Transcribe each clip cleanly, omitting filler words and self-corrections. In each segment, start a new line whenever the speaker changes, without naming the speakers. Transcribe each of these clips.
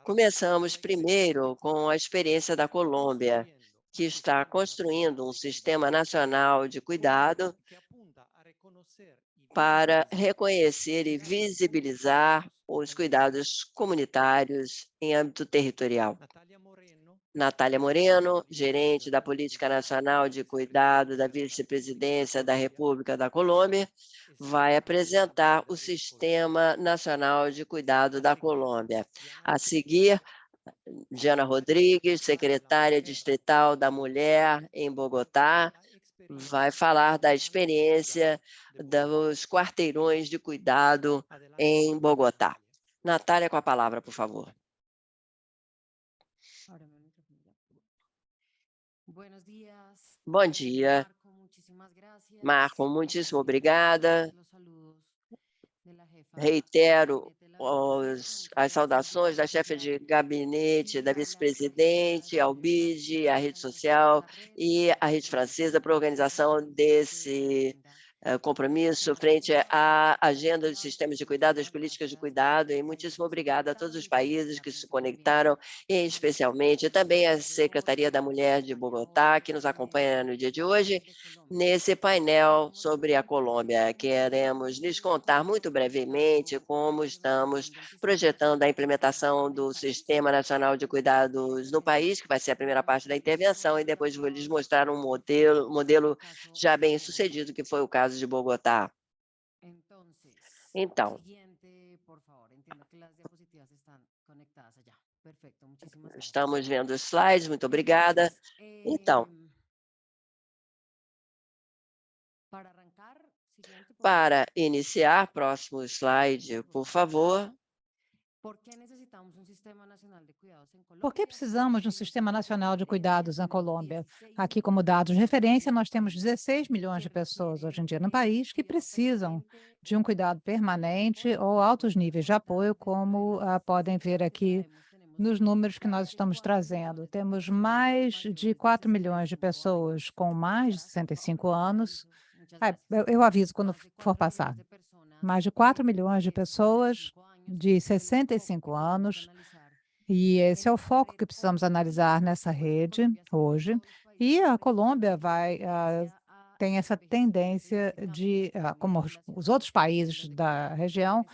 Começamos primeiro com a experiência da Colômbia, que está construindo um sistema nacional de cuidado para reconhecer e visibilizar os cuidados comunitários em âmbito territorial. Natália Moreno, gerente da Política Nacional de Cuidado da Vice-Presidência da República da Colômbia, vai apresentar o Sistema Nacional de Cuidado da Colômbia. A seguir, Diana Rodrigues, secretária distrital da Mulher em Bogotá, vai falar da experiência dos quarteirões de cuidado em Bogotá. Natália, com a palavra, por favor.
Ábreme el micrófono ya. Buenos días,
Bom dia,
Marco, muchísimas
Marco,
gracias.
muitíssimo
Reitero
obrigada.
los saludos de la jefa de
Reitero
gabinete de la vicepresidenta,
as
muchísimas
saudações da
felicidades
chefe
especial.
de gabinete da
Y a la
vice-presidente, ao
Organización
BID, à Rede
Francesa de Gestión de
Social
la Red
e à Rede
por esta
Francesa para a
importante
organização desse
agenda
compromisso frente
centralizada
à
y
agenda de
articulada.
sistemas de cuidado, das
Muchísimas
políticas de
gracias
cuidado,
a
e
los países
muitíssimo
que se
obrigada a todos
conectaron
os
y
países que se
particularmente también
conectaram, e
a nuestra
especialmente
secretaria
também a
general de
Secretaria da
Bogotá que nos
Mulher de
acompaña hoy
Bogotá, que nos
en
acompanha no
este
dia de
panel
hoje,
de Colombia.
nesse painel
Queremos
sobre a
contarles
Colômbia.
muy
Queremos lhes
brevemente
contar
cómo
muito
estamos
brevemente
proyectando
como
la
estamos
implementación del Sistema
projetando a
Nacional de Cuidados
implementação
en el
do
país.
Sistema Nacional de Cuidados no país, que vai ser a primeira parte da intervenção, e depois vou lhes
Estamos
mostrar um modelo
el caso
já bem
de Bogotá.
sucedido, que foi o caso de Bogotá.
Entonces,
Então,
siguiente, por favor. Entiendo que las diapositivas están conectadas allá. Perfecto, muchísimas gracias.
estamos vendo os slides, muito obrigada.
Entonces,
Então,
para arrancar, siguiente, por favor.
para iniciar, próximo slide, por favor.
¿Por qué necesitamos un sistema nacional de cuidados en
Por que
Colombia?
precisamos de um
En los
sistema
datos
nacional de cuidados na
referencia
Colômbia?
tenemos 16
Aqui, como
millones de
dados de referência,
personas
nós temos 16 milhões
que
de pessoas hoje em
requieren
dia no país que
cuidado
precisam
permanente
de um cuidado permanente ou altos níveis de apoio, como podem ver aqui nos números que nós estamos trazendo. Temos mais de 4 milhões de pessoas com mais de 65 anos. Eu aviso quando for passar. Mais de 4 milhões de pessoas de 65 anos. E esse é o foco que precisamos analisar nessa rede hoje. E a Colômbia tem essa tendência de, como os outros países da região,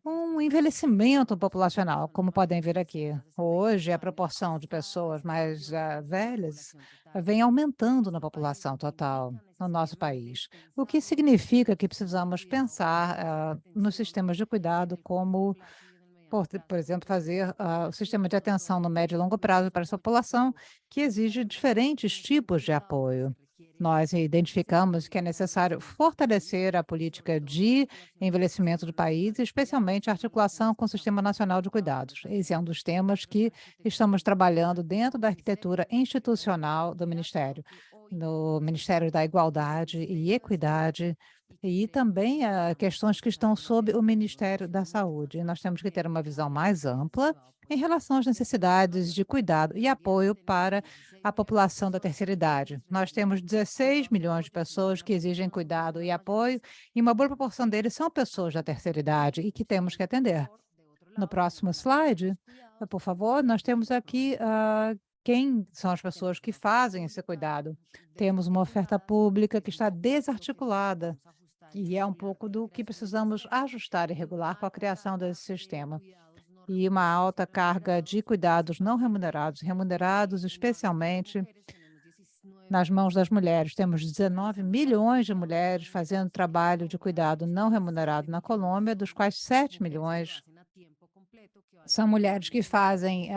um envelhecimento populacional, como podem ver aqui. Hoje, a proporção de pessoas mais velhas vem aumentando na população total no nosso país, o que significa que precisamos pensar nos sistemas de cuidado como por exemplo, fazer o sistema de atenção no médio e longo prazo para essa população, que exige diferentes tipos de apoio. Nós identificamos que é necessário fortalecer a política de envelhecimento do país, especialmente a articulação com o Sistema Nacional de Cuidados. Esse é um dos temas que estamos trabalhando dentro da arquitetura institucional do Ministério, no Ministério da Igualdade e Equidade, e também questões que estão sob o Ministério da Saúde. E nós temos que ter uma visão mais ampla em relação às necessidades de cuidado e apoio para a população da terceira idade. Nós temos 16 milhões de pessoas que exigem cuidado e apoio, e uma boa proporção deles são pessoas da terceira idade e que temos que atender. No próximo slide, por favor, nós temos aqui quem são as pessoas que fazem esse cuidado. Temos uma oferta pública que está desarticulada, e é um pouco do que precisamos ajustar e regular com a criação desse sistema. E uma alta carga de cuidados não remunerados, remunerados especialmente nas mãos das mulheres. Temos 19 milhões de mulheres fazendo trabalho de cuidado não remunerado na Colômbia, dos quais 7 milhões são mulheres que fazem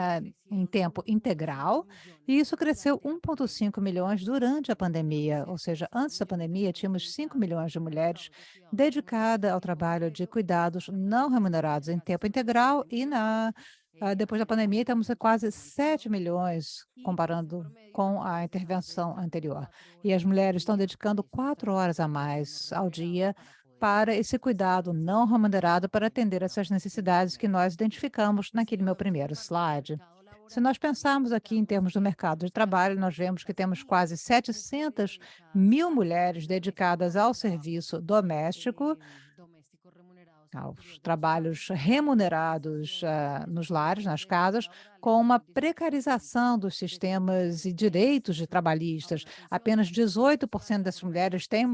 em tempo integral, e isso cresceu 1,5 milhões durante a pandemia, ou seja, antes da pandemia tínhamos 5 milhões de mulheres dedicadas ao trabalho de cuidados não remunerados em tempo integral, e depois da pandemia temos quase 7 milhões, comparando com a intervenção anterior. E as mulheres estão dedicando 4 horas a mais ao dia para esse cuidado não remunerado para atender essas necessidades que nós identificamos naquele meu primeiro slide. Se nós pensarmos aqui em termos do mercado de trabalho, nós vemos que temos quase 700 mil mulheres dedicadas ao serviço doméstico, aos trabalhos remunerados nos lares, nas casas, com uma precarização dos sistemas e direitos de trabalhistas. Apenas 18% dessas mulheres têm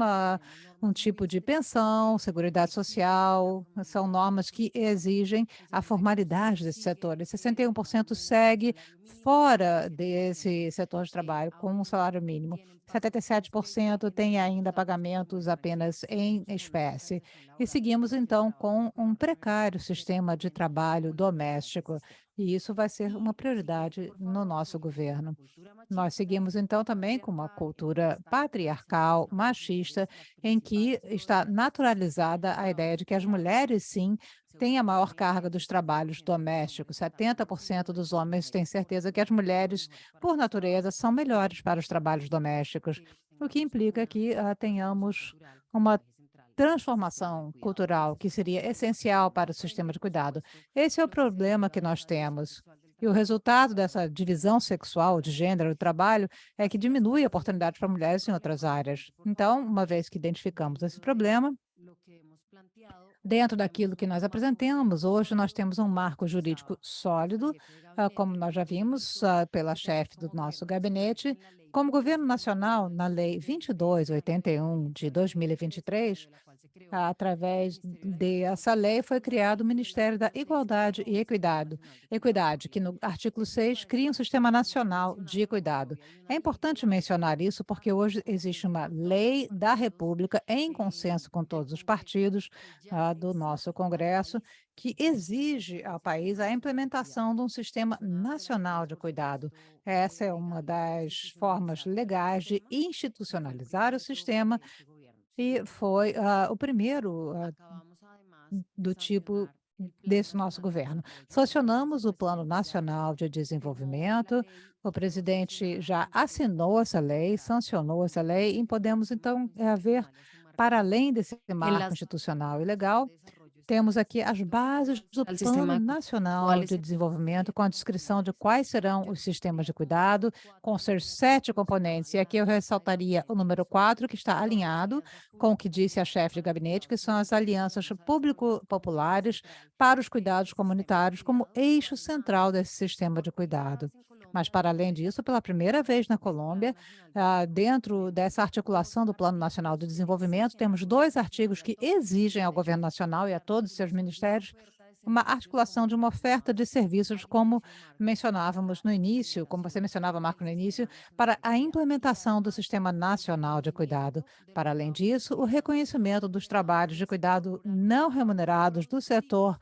um tipo de pensão, seguridade social, são normas que exigem a formalidade desse setor. E 61% segue fora desse setor de trabalho, com um salário mínimo. 77% tem ainda pagamentos apenas em espécie. E seguimos, então, com um precário sistema de trabalho doméstico, e isso vai ser uma prioridade no nosso governo. Nós seguimos, então, também com uma cultura patriarcal, machista, em que está naturalizada a ideia de que as mulheres, sim, têm a maior carga dos trabalhos domésticos. 70% dos homens têm certeza que as mulheres, por natureza, são melhores para os trabalhos domésticos, o que implica que tenhamos uma transformação cultural que seria essencial para o sistema de cuidado. Esse é o problema que nós temos. E o resultado dessa divisão sexual de gênero do trabalho é que diminui a oportunidade para mulheres em outras áreas. Então, uma vez que identificamos esse problema, dentro daquilo que nós apresentamos, hoje nós temos um marco jurídico sólido, como nós já vimos pela chefe do nosso gabinete. Como governo nacional, na Lei 2281 de 2023, através dessa lei foi criado o Ministério da Igualdade e Equidade, que no artigo 6 cria um sistema nacional de cuidado. É importante mencionar isso porque hoje existe uma lei da República em consenso com todos os partidos do nosso Congresso que exige ao país a implementação de um sistema nacional de cuidado. Essa é uma das formas legais de institucionalizar o sistema e foi o primeiro do tipo desse nosso governo. Sancionamos o Plano Nacional de Desenvolvimento, o presidente já assinou essa lei, sancionou essa lei, e podemos, então, ver, para além desse marco institucional e legal, temos aqui as bases do Plano Nacional de Desenvolvimento, com a descrição de quais serão os sistemas de cuidado, com seus 7 componentes. E aqui eu ressaltaria o número 4, que está alinhado com o que disse a chefe de gabinete, que são as alianças público-populares para os cuidados comunitários como eixo central desse sistema de cuidado. Mas, para além disso, pela primeira vez na Colômbia, dentro dessa articulação do Plano Nacional de Desenvolvimento, temos 2 artigos que exigem ao governo nacional e a todos os seus ministérios uma articulação de uma oferta de serviços, como mencionávamos no início, como você mencionava, Marco, no início, para a implementação do Sistema Nacional de Cuidado. Para além disso, o reconhecimento dos trabalhos de cuidado não remunerados do setor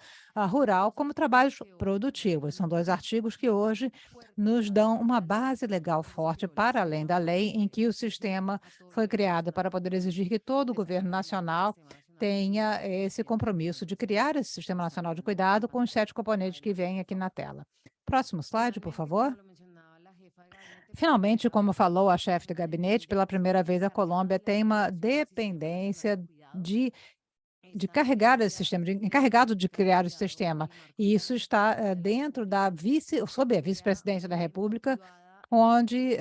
rural como trabalhos produtivos. São 2 artigos que hoje nos dão uma base legal forte para além da lei em que o sistema foi criado para poder exigir que todo o governo nacional tenha esse compromisso de criar esse Sistema Nacional de Cuidado com os 7 componentes que vêm aqui na tela. Próximo slide, por favor. Finalmente, como falou a chefe de gabinete, pela primeira vez a Colômbia tem uma dependência de carregar esse sistema, encarregado de criar esse sistema. E isso está dentro sob a vice-presidência da República, onde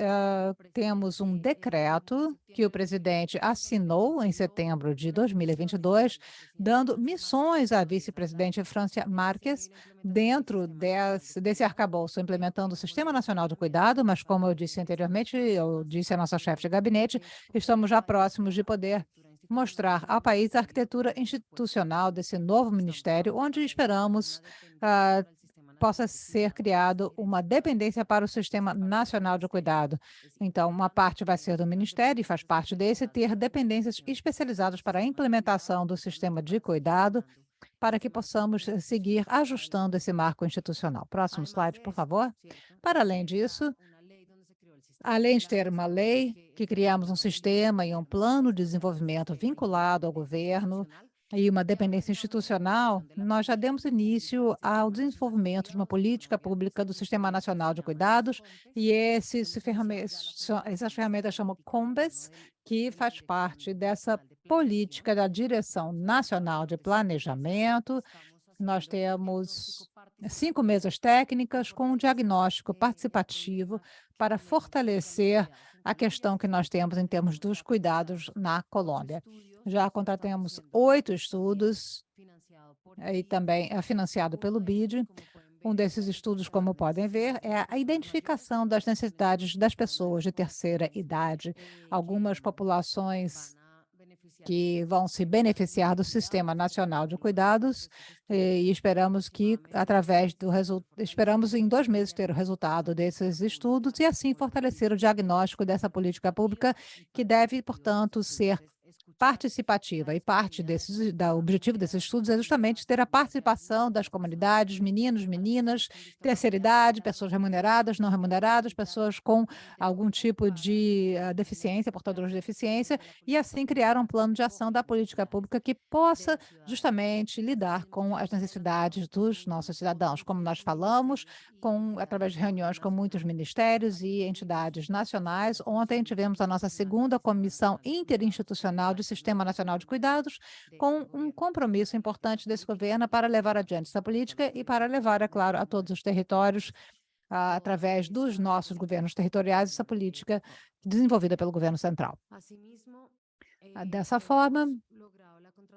temos um decreto que o presidente assinou em setembro de 2022, dando missões à vice-presidente Francia Márquez dentro desse arcabouço, implementando o Sistema Nacional de Cuidado, mas como eu disse anteriormente, eu disse à nossa chefe de gabinete, estamos já próximos de poder mostrar ao país a arquitetura institucional desse novo ministério, onde esperamos possa ser criado uma dependência para o Sistema Nacional de Cuidado. Então, uma parte vai ser do Ministério, e faz parte desse, ter dependências especializadas para a implementação do sistema de cuidado, para que possamos seguir ajustando esse marco institucional. Próximo slide, por favor. Para além disso, além de ter uma lei, que criamos um sistema e um plano de desenvolvimento vinculado ao governo, e uma dependência institucional, nós já demos início ao desenvolvimento de uma política pública do Sistema Nacional de Cuidados, e essas ferramentas chamam COMBES, que faz parte dessa política da Direção Nacional de Planejamento. Nós temos 5 mesas técnicas com um diagnóstico participativo para fortalecer a questão que nós temos em termos dos cuidados na Colômbia. Já contratamos 8 estudos e também é financiado pelo BID. Um desses estudos, como podem ver, é a identificação das necessidades das pessoas de terceira idade. Algumas populações que vão se beneficiar do Sistema Nacional de Cuidados e esperamos que, esperamos em 2 meses ter o resultado desses estudos e assim fortalecer o diagnóstico dessa política pública que deve, portanto, ser participativa e parte da objetivo desses estudos é justamente ter a participação das comunidades, meninos, meninas, terceira idade, pessoas remuneradas, não remuneradas, pessoas com algum tipo de deficiência, portadores de deficiência, e assim criar um plano de ação da política pública que possa justamente lidar com as necessidades dos nossos cidadãos, como nós falamos, através de reuniões com muitos ministérios e entidades nacionais. Ontem tivemos a nossa segunda comissão interinstitucional de Sistema Nacional de Cuidados, com um compromisso importante desse governo para levar adiante essa política e para levar, é claro, a todos os territórios, através dos nossos governos territoriais, essa política desenvolvida pelo governo central. Dessa forma,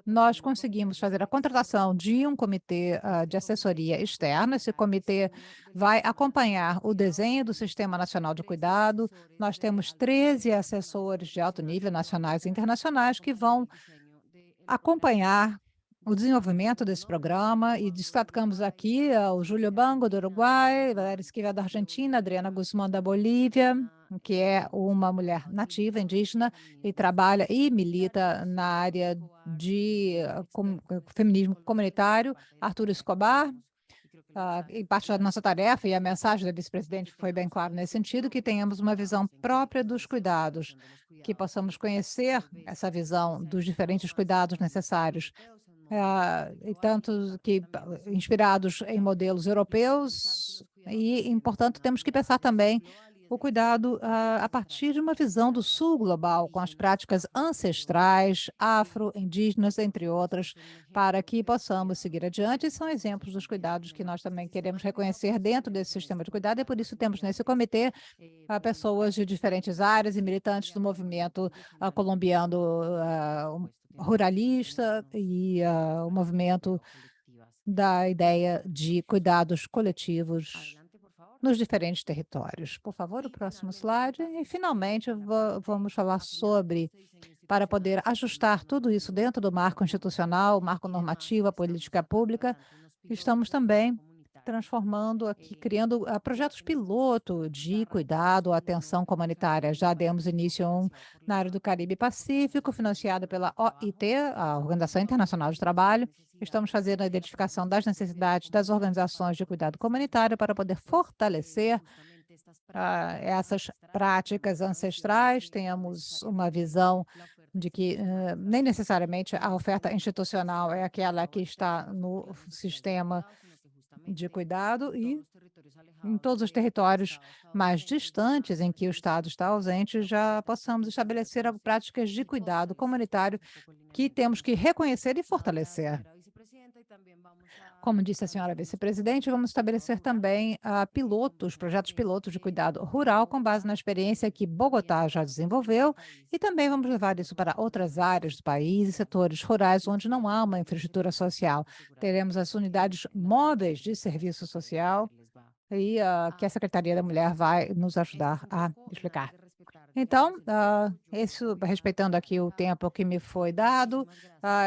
nós conseguimos fazer a contratação de um comitê de assessoria externa. Esse comitê vai acompanhar o desenho do Sistema Nacional de Cuidado. Nós temos 13 assessores de alto nível, nacionais e internacionais, que vão acompanhar o desenvolvimento desse programa, e destacamos aqui o Júlio Bango, do Uruguai, Valéria Esquivel, da Argentina, Adriana Guzmán, da Bolívia, que é uma mulher nativa, indígena, e trabalha e milita na área de feminismo comunitário, Arthur Escobar. E parte da nossa tarefa e a mensagem da vice-presidente foi bem clara nesse sentido, que tenhamos uma visão própria dos cuidados, que possamos conhecer essa visão dos diferentes cuidados necessários, e tanto que inspirados em modelos europeus e, portanto, temos que pensar também o cuidado a partir de uma visão do sul global, com as práticas ancestrais, afro-indígenas, entre outras, para que possamos seguir adiante. E são exemplos dos cuidados que nós também queremos reconhecer dentro desse sistema de cuidado, e por isso temos nesse comitê pessoas de diferentes áreas e militantes do movimento colombiano ruralista e o movimento da ideia de cuidados coletivos nos diferentes territórios. Por favor, o próximo slide. E, finalmente, vamos falar sobre, para poder ajustar tudo isso dentro do marco institucional, marco normativo, a política pública, estamos também transformando aqui, criando projetos piloto de cuidado, atenção comunitária. Já demos início a um na área do Caribe e Pacífico, financiado pela OIT, a Organização Internacional de Trabalho. Estamos fazendo a identificação das necessidades das organizações de cuidado comunitário para poder fortalecer essas práticas ancestrais. Tenhamos uma visão de que nem necessariamente a oferta institucional é aquela que está no sistema de cuidado, e em todos os territórios mais distantes em que o Estado está ausente, já possamos estabelecer práticas de cuidado comunitário que temos que reconhecer e fortalecer. Como disse a senhora vice-presidente, vamos estabelecer também projetos pilotos de cuidado rural com base na experiência que Bogotá já desenvolveu, e também vamos levar isso para outras áreas do país e setores rurais onde não há uma infraestrutura social. Teremos as unidades móveis de serviço social e que a Secretaria da Mulher vai nos ajudar a explicar. Então, isso, respeitando aqui o tempo que me foi dado,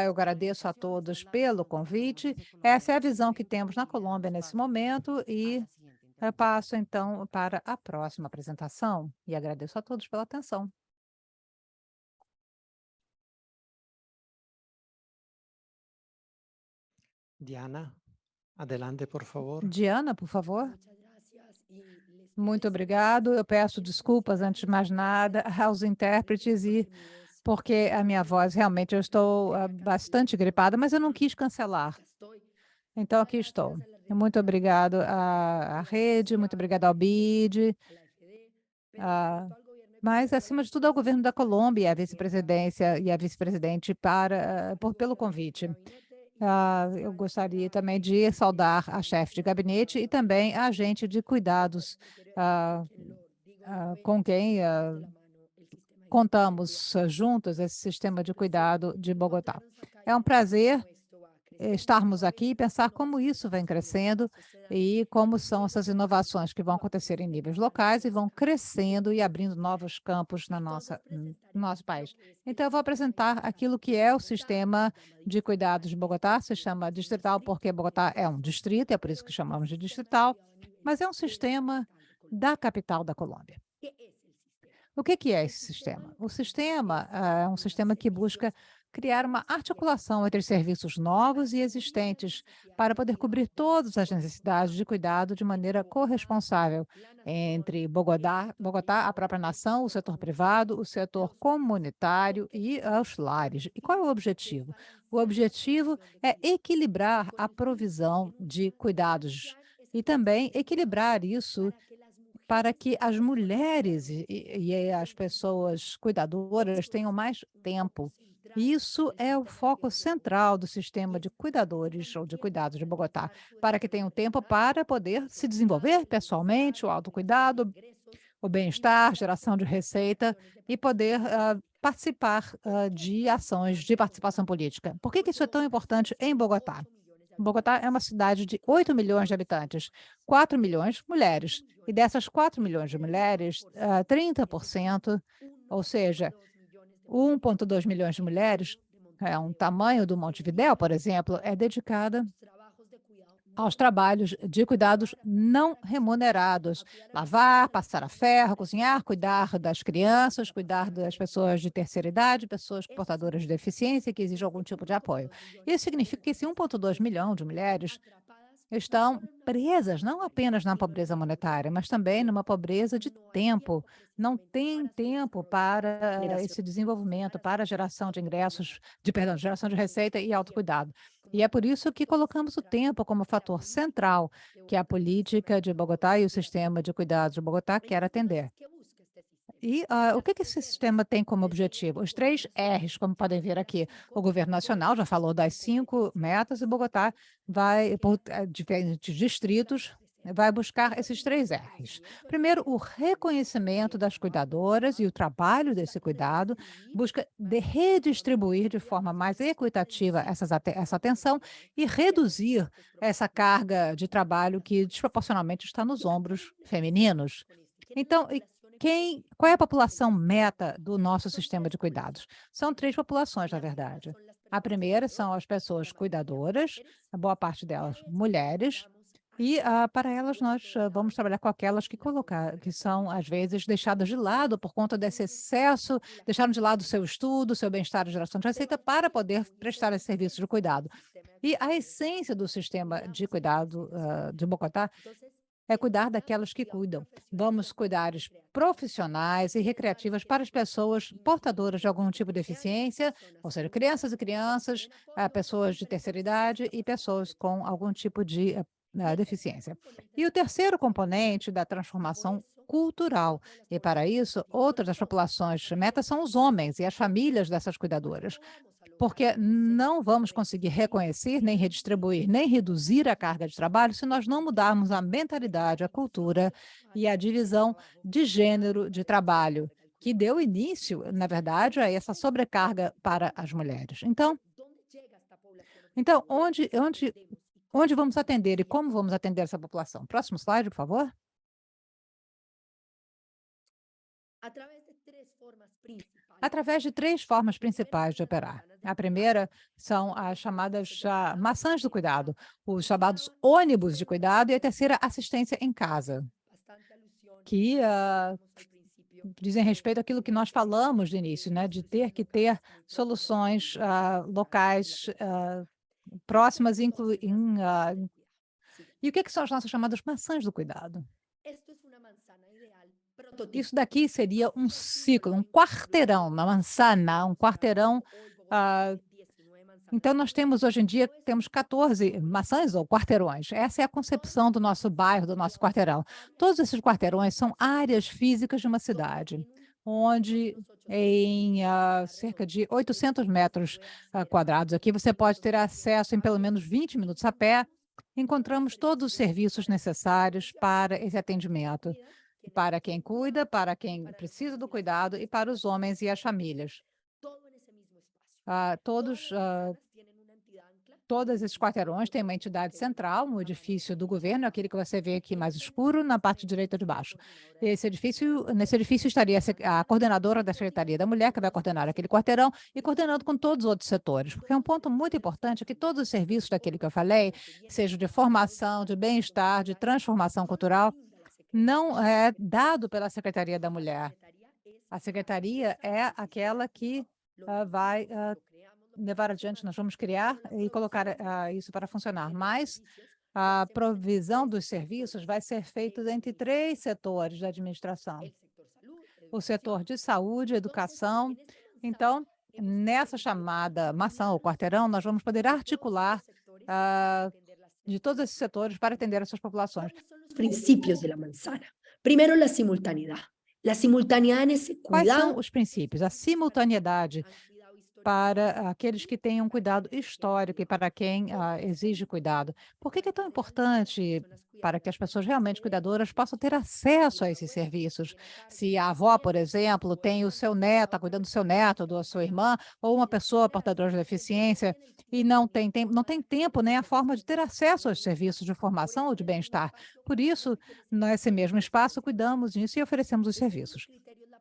eu agradeço a todos pelo convite. Essa é a visão que temos na Colômbia nesse momento, e passo então para a próxima apresentação e agradeço a todos pela atenção.
Diana, adelante, por favor.
Diana, por favor. Muito obrigado. Eu peço desculpas, antes de mais nada, aos intérpretes, porque a minha voz, realmente, eu estou bastante gripada, mas eu não quis cancelar. Então, aqui estou. Muito obrigado à rede, muito obrigado ao BID, mas, acima de tudo, ao governo da Colômbia, à vice-presidência e à vice-presidente pelo convite. Eu gostaria também de saudar a chefe de gabinete e também a agente de cuidados, com quem contamos juntos esse sistema de cuidado de Bogotá. É um prazer estarmos aqui e pensar como isso vem crescendo e como são essas inovações que vão acontecer em níveis locais e vão crescendo e abrindo novos campos no nosso país. Então, eu vou apresentar aquilo que é o sistema de cuidados de Bogotá. Se chama distrital porque Bogotá é um distrito, é por isso que chamamos de distrital, mas é um sistema da capital da Colômbia. O que é esse sistema? O sistema é um sistema que busca criar uma articulação entre serviços novos e existentes para poder cobrir todas as necessidades de cuidado de maneira corresponsável entre Bogotá, a própria nação, o setor privado, o setor comunitário e os lares. E qual é o objetivo? O objetivo é equilibrar a provisão de cuidados e também equilibrar isso para que as mulheres e as pessoas cuidadoras tenham mais tempo. Isso é o foco central do sistema de cuidadores ou de cuidados de Bogotá, para que tenham tempo para poder se desenvolver pessoalmente, o autocuidado, o bem-estar, geração de receita e poder participar de ações de participação política. Por que isso é tão importante em Bogotá? Bogotá é uma cidade de 8 milhões de habitantes, 4 milhões mulheres. E dessas 4 milhões de mulheres, 30%, ou seja, 1,2 milhões de mulheres, é um tamanho do Montevidéu, por exemplo, é dedicada aos trabalhos de cuidados não remunerados. Lavar, passar a ferro, cozinhar, cuidar das crianças, cuidar das pessoas de terceira idade, pessoas portadoras de deficiência que exigem algum tipo de apoio. Isso significa que esse 1,2 milhão de mulheres estão presas não apenas na pobreza monetária, mas também numa pobreza de tempo. Não tem tempo para esse desenvolvimento, para a geração de ingressos, geração de receita e autocuidado. E é por isso que colocamos o tempo como fator central que a política de Bogotá e o sistema de cuidados de Bogotá quer atender. E o que esse sistema tem como objetivo? Os 3 R's, como podem ver aqui. O governo nacional já falou das 5 metas e Bogotá vai, por diferentes distritos, vai buscar esses 3 R's. Primeiro, o reconhecimento das cuidadoras e o trabalho desse cuidado, busca redistribuir de forma mais equitativa essa atenção e reduzir essa carga de trabalho que desproporcionalmente está nos ombros femininos. Então, qual é a população meta do nosso sistema de cuidados? São 3 populações, na verdade. A primeira são as pessoas cuidadoras, a boa parte delas mulheres, e para elas nós vamos trabalhar com aquelas que são, às vezes, deixadas de lado por conta desse excesso, deixaram de lado o seu estudo, seu bem-estar e geração de receita para poder prestar esse serviço de cuidado. E a essência do sistema de cuidado de Bogotá é cuidar daquelas que cuidam. Vamos cuidar profissionais e recreativas para as pessoas portadoras de algum tipo de deficiência, ou seja, crianças, pessoas de terceira idade e pessoas com algum tipo de deficiência. E o terceiro componente da transformação cultural. E para isso, outras das populações metas são os homens e as famílias dessas cuidadoras, porque não vamos conseguir reconhecer, nem redistribuir, nem reduzir a carga de trabalho se nós não mudarmos a mentalidade, a cultura e a divisão de gênero de trabalho, que deu início, na verdade, a essa sobrecarga para as mulheres. Então onde vamos atender e como vamos atender essa população? Próximo slide, por favor. Através de 3 formas principais de operar. A primeira são as chamadas maçãs do cuidado, os chamados ônibus de cuidado, e a terceira, assistência em casa, que dizem respeito àquilo que nós falamos no início, né, de ter que ter soluções locais próximas. E o que são as nossas chamadas maçãs do cuidado? Isso daqui seria um ciclo, um quarteirão, uma manzana, um quarteirão. Então, nós temos hoje em dia, temos 14 maçãs ou quarteirões. Essa é a concepção do nosso bairro, do nosso quarteirão. Todos esses quarteirões são áreas físicas de uma cidade, onde em cerca de 800 metros quadrados aqui, você pode ter acesso em pelo menos 20 minutos a pé. Encontramos todos os serviços necessários para esse atendimento, para quem cuida, para quem precisa do cuidado e para os homens e as famílias. Todos esses quarteirões têm uma entidade central, um edifício do governo, aquele que você vê aqui mais escuro, na parte direita de baixo. Nesse edifício estaria a coordenadora da Secretaria da Mulher, que vai coordenar aquele quarteirão e coordenando com todos os outros setores, porque é um ponto muito importante que todos os serviços daquele que eu falei, seja de formação, de bem-estar, de transformação cultural, não é dado pela Secretaria da Mulher. A secretaria é aquela que vai levar adiante, nós vamos criar e colocar isso para funcionar. Mas a provisão dos serviços vai ser feita entre 3 setores da administração: o setor de saúde, educação. Então, nessa chamada maçã ou quarteirão, nós vamos poder articular de todos esses setores para atender essas populações.
Principios de la manzana. Primero, la simultaneidad. La simultaneidad en ese
Quais são
cuidado.
os princípios? A simultaneidade para aqueles que têm um cuidado histórico e para quem exige cuidado. Por que é tão importante para que as pessoas realmente cuidadoras possam ter acesso a esses serviços? Se a avó, por exemplo, tem o seu neto, está cuidando do seu neto, da sua irmã, ou uma pessoa portadora de deficiência e não tem tempo nem a forma de ter acesso aos serviços de formação ou de bem-estar. Por isso, nesse mesmo espaço, cuidamos disso e oferecemos os serviços.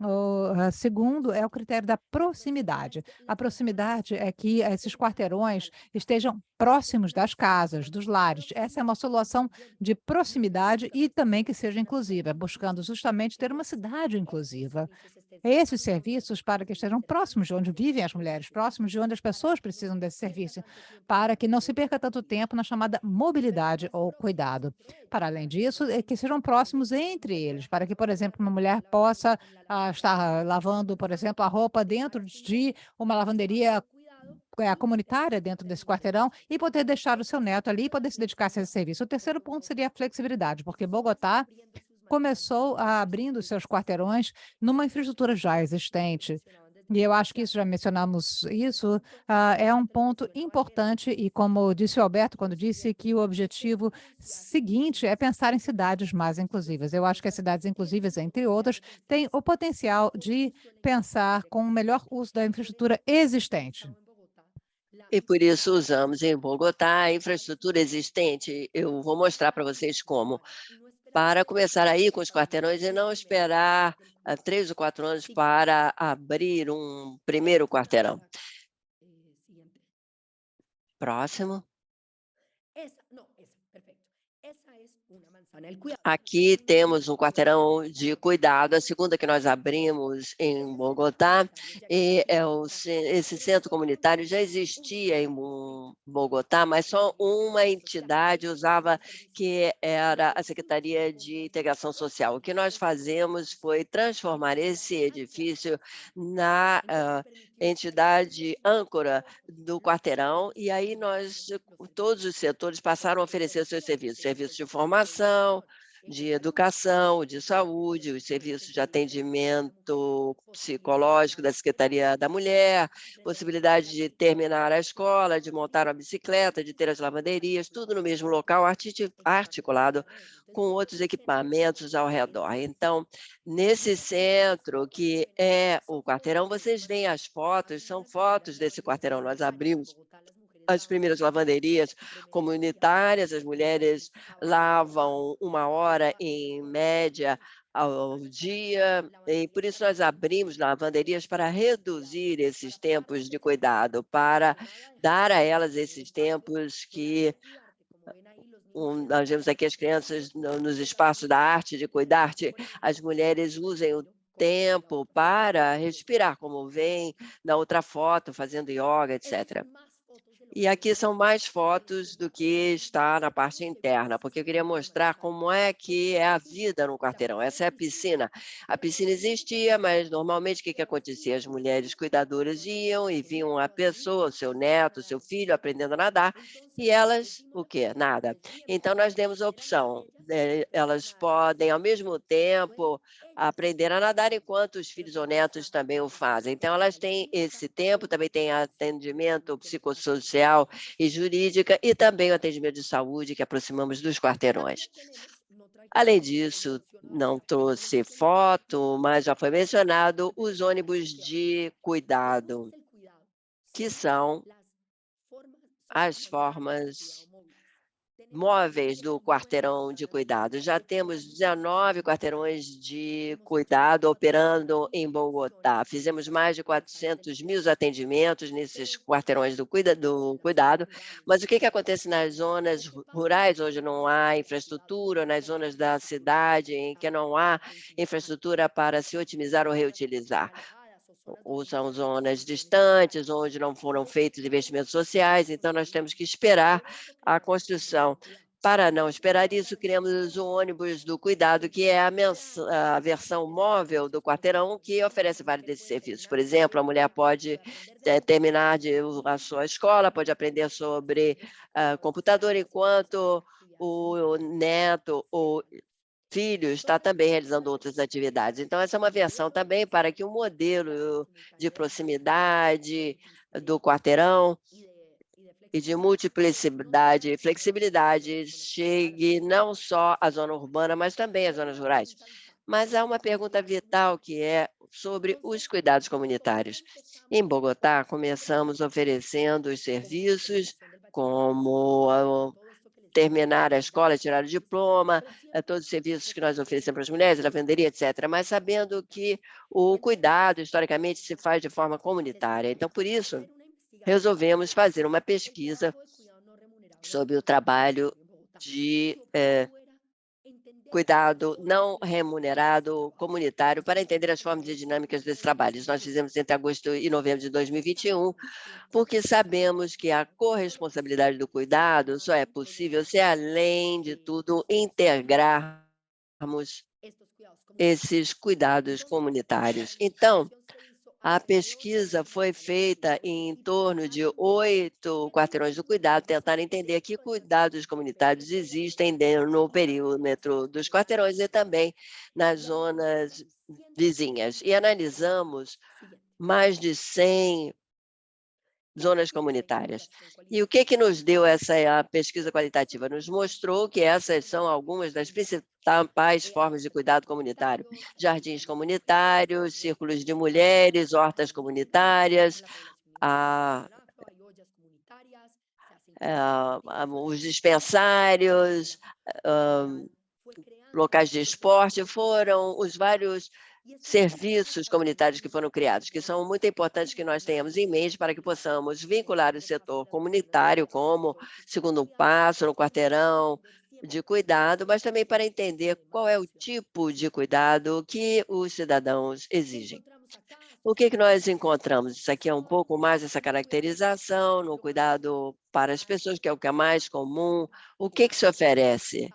O segundo é o critério da proximidade. A proximidade é que esses quarteirões estejam próximos das casas, dos lares. Essa é uma solução de proximidade e também que seja inclusiva, buscando justamente ter uma cidade inclusiva. Esses serviços para que estejam próximos de onde vivem as mulheres, próximos de onde as pessoas precisam desse serviço, para que não se perca tanto tempo na chamada mobilidade ou cuidado. Para além disso, é que sejam próximos entre eles, para que, por exemplo, uma mulher possa estar lavando, por exemplo, a roupa dentro de uma lavanderia comunitária dentro desse quarteirão e poder deixar o seu neto ali e poder se dedicar a esse serviço. O terceiro ponto seria a flexibilidade, porque Bogotá começou abrindo seus quarteirões numa infraestrutura já existente. E eu acho que isso, já mencionamos isso, é um ponto importante e, como disse o Alberto, quando disse que o objetivo seguinte é pensar em cidades mais inclusivas. Eu acho que as cidades inclusivas, entre outras, têm o potencial de pensar com o melhor uso da infraestrutura existente.
E por isso usamos em Bogotá a infraestrutura existente. Eu vou mostrar para vocês como. Para começar aí com os quarteirões e não esperar 3 ou 4 anos para abrir um primeiro quarteirão. Próximo. Aqui temos um quarteirão de cuidado, a segunda que nós abrimos em Bogotá, e esse centro comunitário já existia em Bogotá, mas só uma entidade usava, que era a Secretaria de Integração Social. O que nós fazemos foi transformar esse edifício na entidade âncora do quarteirão, e aí todos os setores passaram a oferecer seus serviços de formação, de educação, de saúde, os serviços de atendimento psicológico da Secretaria da Mulher, possibilidade de terminar a escola, de montar uma bicicleta, de ter as lavanderias, tudo no mesmo local, articulado com outros equipamentos ao redor. Então, nesse centro, que é o quarteirão, vocês veem as fotos, são fotos desse quarteirão. Nós abrimos as primeiras lavanderias comunitárias, as mulheres lavam 1 hora, em média, ao dia, e por isso nós abrimos lavanderias para reduzir esses tempos de cuidado, para dar a elas esses tempos que nós vemos aqui as crianças nos espaços da arte, de cuidar-te, as mulheres usem o tempo para respirar, como vem na outra foto, fazendo yoga, etc. E aqui são mais fotos do que está na parte interna, porque eu queria mostrar como é que é a vida no quarteirão. Essa é a piscina. A piscina existia, mas normalmente o que acontecia? As mulheres cuidadoras iam e viam a pessoa, o seu neto, o seu filho aprendendo a nadar, e elas, o quê? Nada. Então, nós demos a opção. Elas podem, ao mesmo tempo, aprender a nadar enquanto os filhos ou netos também o fazem. Então, elas têm esse tempo, também tem atendimento psicossocial e jurídica e também o atendimento de saúde que aproximamos dos quarteirões. Além disso, não trouxe foto, mas já foi mencionado os ônibus de cuidado, que são as formas móveis do quarteirão de cuidado. Já temos 19 quarteirões de cuidado operando em Bogotá. Fizemos mais de 400.000 atendimentos nesses quarteirões do cuidado, mas o que acontece nas zonas rurais, onde não há infraestrutura, nas zonas da cidade em que não há infraestrutura para se otimizar ou reutilizar? Ou são zonas distantes, onde não foram feitos investimentos sociais, então nós temos que esperar a construção. Para não esperar isso, criamos o ônibus do cuidado, que é a versão móvel do quarteirão, que oferece vários desses serviços. Por exemplo, a mulher pode terminar a sua escola, pode aprender sobre computador, enquanto o neto ou filho está também realizando outras atividades. Então, essa é uma versão também para que o modelo de proximidade do quarteirão e de multiplicidade e flexibilidade chegue não só à zona urbana, mas também às zonas rurais. Mas há uma pergunta vital, que é sobre os cuidados comunitários. Em Bogotá, começamos oferecendo os serviços como terminar a escola, tirar o diploma, todos os serviços que nós oferecemos para as mulheres, lavanderia, etc., mas sabendo que o cuidado, historicamente, se faz de forma comunitária. Então, por isso, resolvemos fazer uma pesquisa sobre o trabalho de cuidado não remunerado comunitário para entender as formas e dinâmicas desses trabalhos. Nós fizemos entre agosto e novembro de 2021, porque sabemos que a corresponsabilidade do cuidado só é possível se, além de tudo, integrarmos esses cuidados comunitários. Então, a pesquisa foi feita em torno de 8 quarteirões do cuidado, tentando entender que cuidados comunitários existem dentro no perímetro dos quarteirões e também nas zonas vizinhas. E analisamos mais de 100 zonas comunitárias. E o que nos deu essa pesquisa qualitativa? Nos mostrou que essas são algumas das principais formas de cuidado comunitário: jardins comunitários, círculos de mulheres, hortas comunitárias, os dispensários, locais de esporte, foram os vários serviços comunitários que foram criados, que são muito importantes que nós tenhamos em mente para que possamos vincular o setor comunitário como segundo passo no quarteirão de cuidado, mas também para entender qual é o tipo de cuidado que os cidadãos exigem. O que nós encontramos? Isso aqui é um pouco mais essa caracterização no cuidado para as pessoas, que é o que é mais comum. O que se oferece?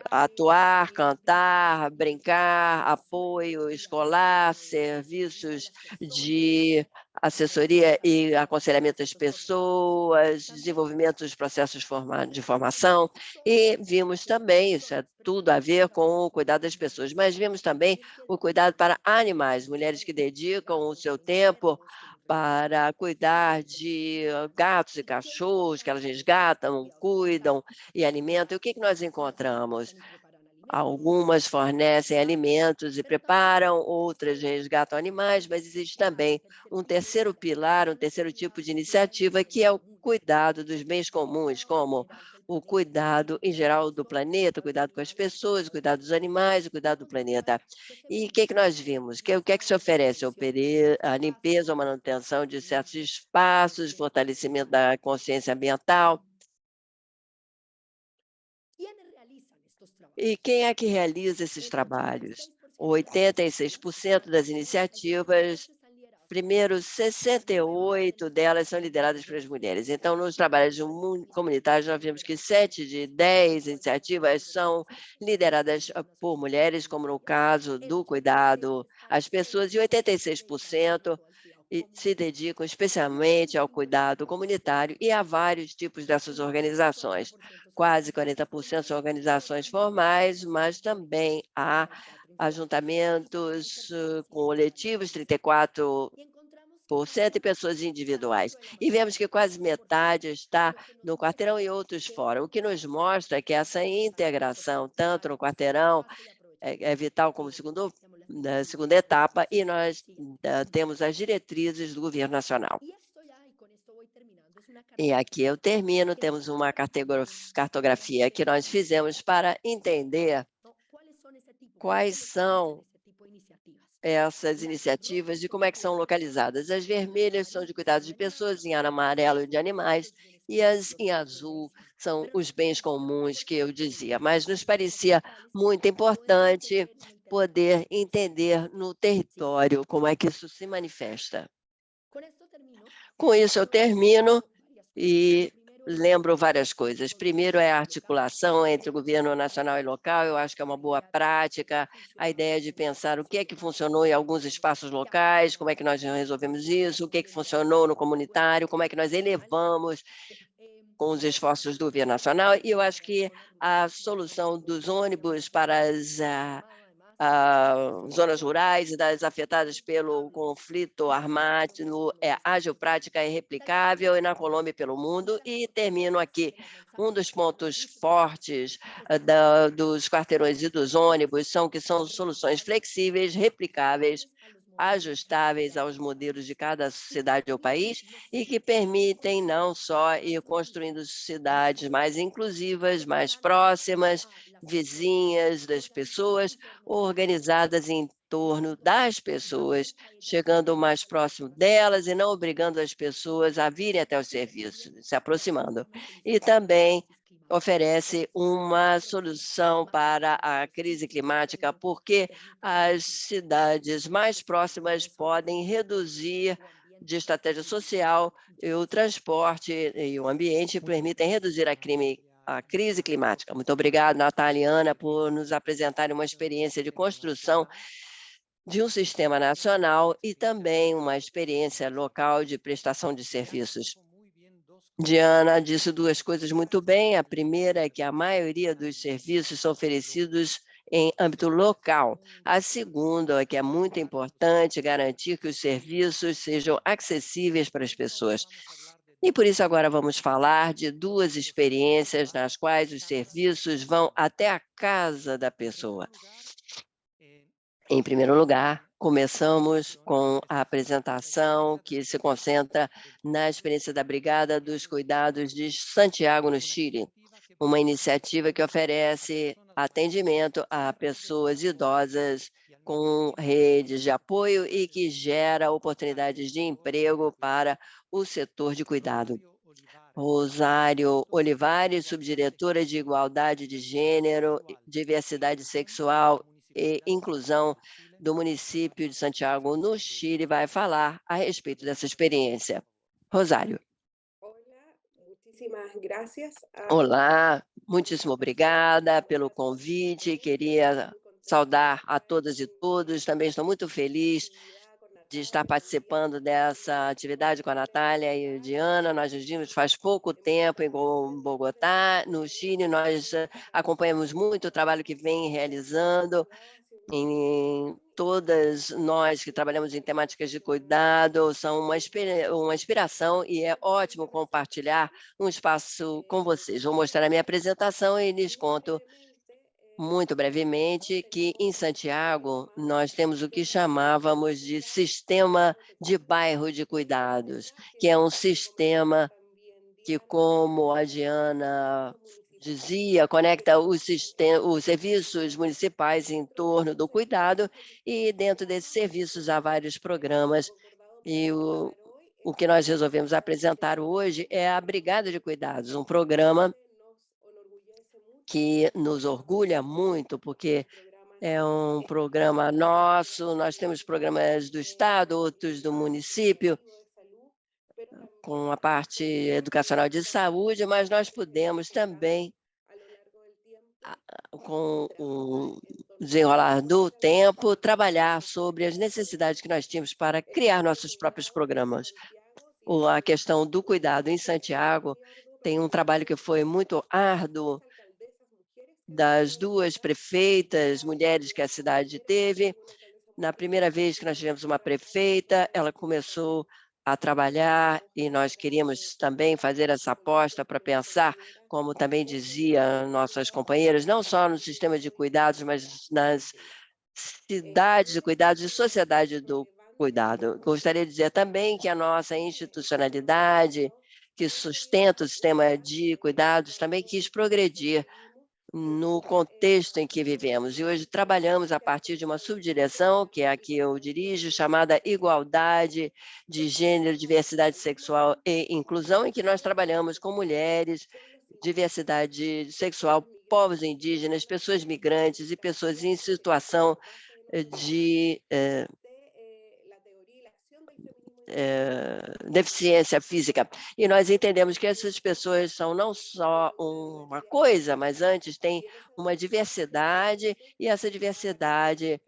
Atuar, cantar, brincar, apoio escolar, serviços de assessoria e aconselhamento às pessoas, desenvolvimento dos processos de formação, e vimos também, isso é tudo a ver com o cuidado das pessoas, mas vimos também o cuidado para animais, mulheres que dedicam o seu tempo para cuidar de gatos e cachorros, que elas resgatam, cuidam e alimentam. E o que nós encontramos? Algumas fornecem alimentos e preparam, outras resgatam animais, mas existe também um terceiro pilar, um terceiro tipo de iniciativa, que é o cuidado dos bens comuns, como o cuidado em geral do planeta, o cuidado com as pessoas, o cuidado dos animais, o cuidado do planeta. E o que nós vimos? O que se oferece? A limpeza ou manutenção de certos espaços, fortalecimento da consciência ambiental. E quem é que realiza esses trabalhos? 86% das iniciativas, primeiro 68 delas são lideradas pelas mulheres. Então, nos trabalhos comunitários, nós vimos que 7 de 10 iniciativas são lideradas por mulheres, como no caso do cuidado às pessoas, e 86% se dedicam especialmente ao cuidado comunitário e a vários tipos dessas organizações. Quase 40% são organizações formais, mas também há ajuntamentos coletivos, 34%, e pessoas individuais. E vemos que quase metade está no quarteirão e outros fora, o que nos mostra que essa integração, tanto no quarteirão, é vital como segunda etapa, e nós temos as diretrizes do governo nacional. E aqui eu termino, temos uma cartografia que nós fizemos para entender quais são essas iniciativas e como é que são localizadas. As vermelhas são de cuidados de pessoas, em amarelo de animais, e as em azul são os bens comuns que eu dizia. Mas nos parecia muito importante poder entender no território como é que isso se manifesta. Com isso eu termino e lembro várias coisas. Primeiro é a articulação entre o governo nacional e local, eu acho que é uma boa prática, a ideia de pensar o que é que funcionou em alguns espaços locais, como é que nós resolvemos isso, o que é que funcionou no comunitário, como é que nós elevamos com os esforços do governo nacional, e eu acho que a solução dos ônibus para as zonas rurais e das afetadas pelo conflito armado é ágil, prática e replicável, e na Colômbia e pelo mundo. E termino aqui, um dos pontos fortes dos quarteirões e dos ônibus são soluções flexíveis, replicáveis, ajustáveis aos modelos de cada cidade ou país e que permitem não só ir construindo cidades mais inclusivas, mais próximas, vizinhas das pessoas, organizadas em torno das pessoas, chegando mais próximo delas e não obrigando as pessoas a virem até os serviços, se aproximando. E também oferece uma solução para a crise climática, porque as cidades mais próximas podem reduzir de estratégia social e o transporte e o ambiente permitem reduzir a crise climática. Muito obrigado, Natália e Ana, por nos apresentarem uma experiência de construção de um sistema nacional e também uma experiência local de prestação de serviços. Diana disse duas coisas muito bem. A primeira é que a maioria dos serviços são oferecidos em âmbito local. A segunda é que é muito importante garantir que os serviços sejam acessíveis para as pessoas. E por isso agora vamos falar de duas experiências nas quais os serviços vão até a casa da pessoa. Em primeiro lugar, começamos com a apresentação que se concentra na experiência da Brigada dos Cuidados de Santiago, no Chile, uma iniciativa que oferece atendimento a pessoas idosas com redes de apoio e que gera oportunidades de emprego para o setor de cuidado. Rosário Olivares, subdiretora de Igualdade de Gênero, Diversidade Sexual e Inclusão do município de Santiago, no Chile, vai falar a respeito dessa experiência. Rosário. Olá, muitíssimo obrigada pelo convite, queria saudar a todas e todos, também estou muito feliz de estar participando dessa atividade com a Natália e a Diana. Nós nos vimos faz pouco tempo em Bogotá, no Chile. Nós acompanhamos muito o trabalho que vem realizando em todas nós que trabalhamos em temáticas de cuidado, são uma inspiração e é ótimo compartilhar um espaço com vocês. Vou mostrar a minha apresentação e lhes conto muito brevemente que em Santiago nós temos o que chamávamos de sistema de bairro de cuidados, que é um sistema que, como a Diana dizia, conecta os serviços municipais em torno do cuidado e dentro desses serviços há vários programas e o que nós resolvemos apresentar hoje é a Brigada de Cuidados, um programa que nos orgulha muito, porque é um programa nosso, nós temos programas do Estado, outros do município, com a parte educacional de saúde, mas nós podemos também, com o desenrolar do tempo, trabalhar sobre as necessidades que nós tínhamos para criar nossos próprios programas. A questão do cuidado em Santiago tem um trabalho que foi muito árduo, das duas prefeitas mulheres que a cidade teve. Na primeira vez que nós tivemos uma prefeita, ela começou a trabalhar e nós queríamos também fazer essa aposta para pensar, como também dizia nossas companheiras, não só no sistema de cuidados, mas nas cidades de cuidados e sociedade do cuidado. Gostaria de dizer também que a nossa institucionalidade, que sustenta o sistema de cuidados, também quis progredir no contexto em que vivemos. E hoje trabalhamos a partir de uma subdireção, que é a que eu dirijo, chamada Igualdade de Gênero, Diversidade Sexual e Inclusão, em que nós trabalhamos com mulheres, diversidade sexual, povos indígenas, pessoas migrantes e pessoas em situação de deficiência física. E nós entendemos que essas pessoas são não só uma coisa, mas antes tem uma diversidade, e essa diversidade,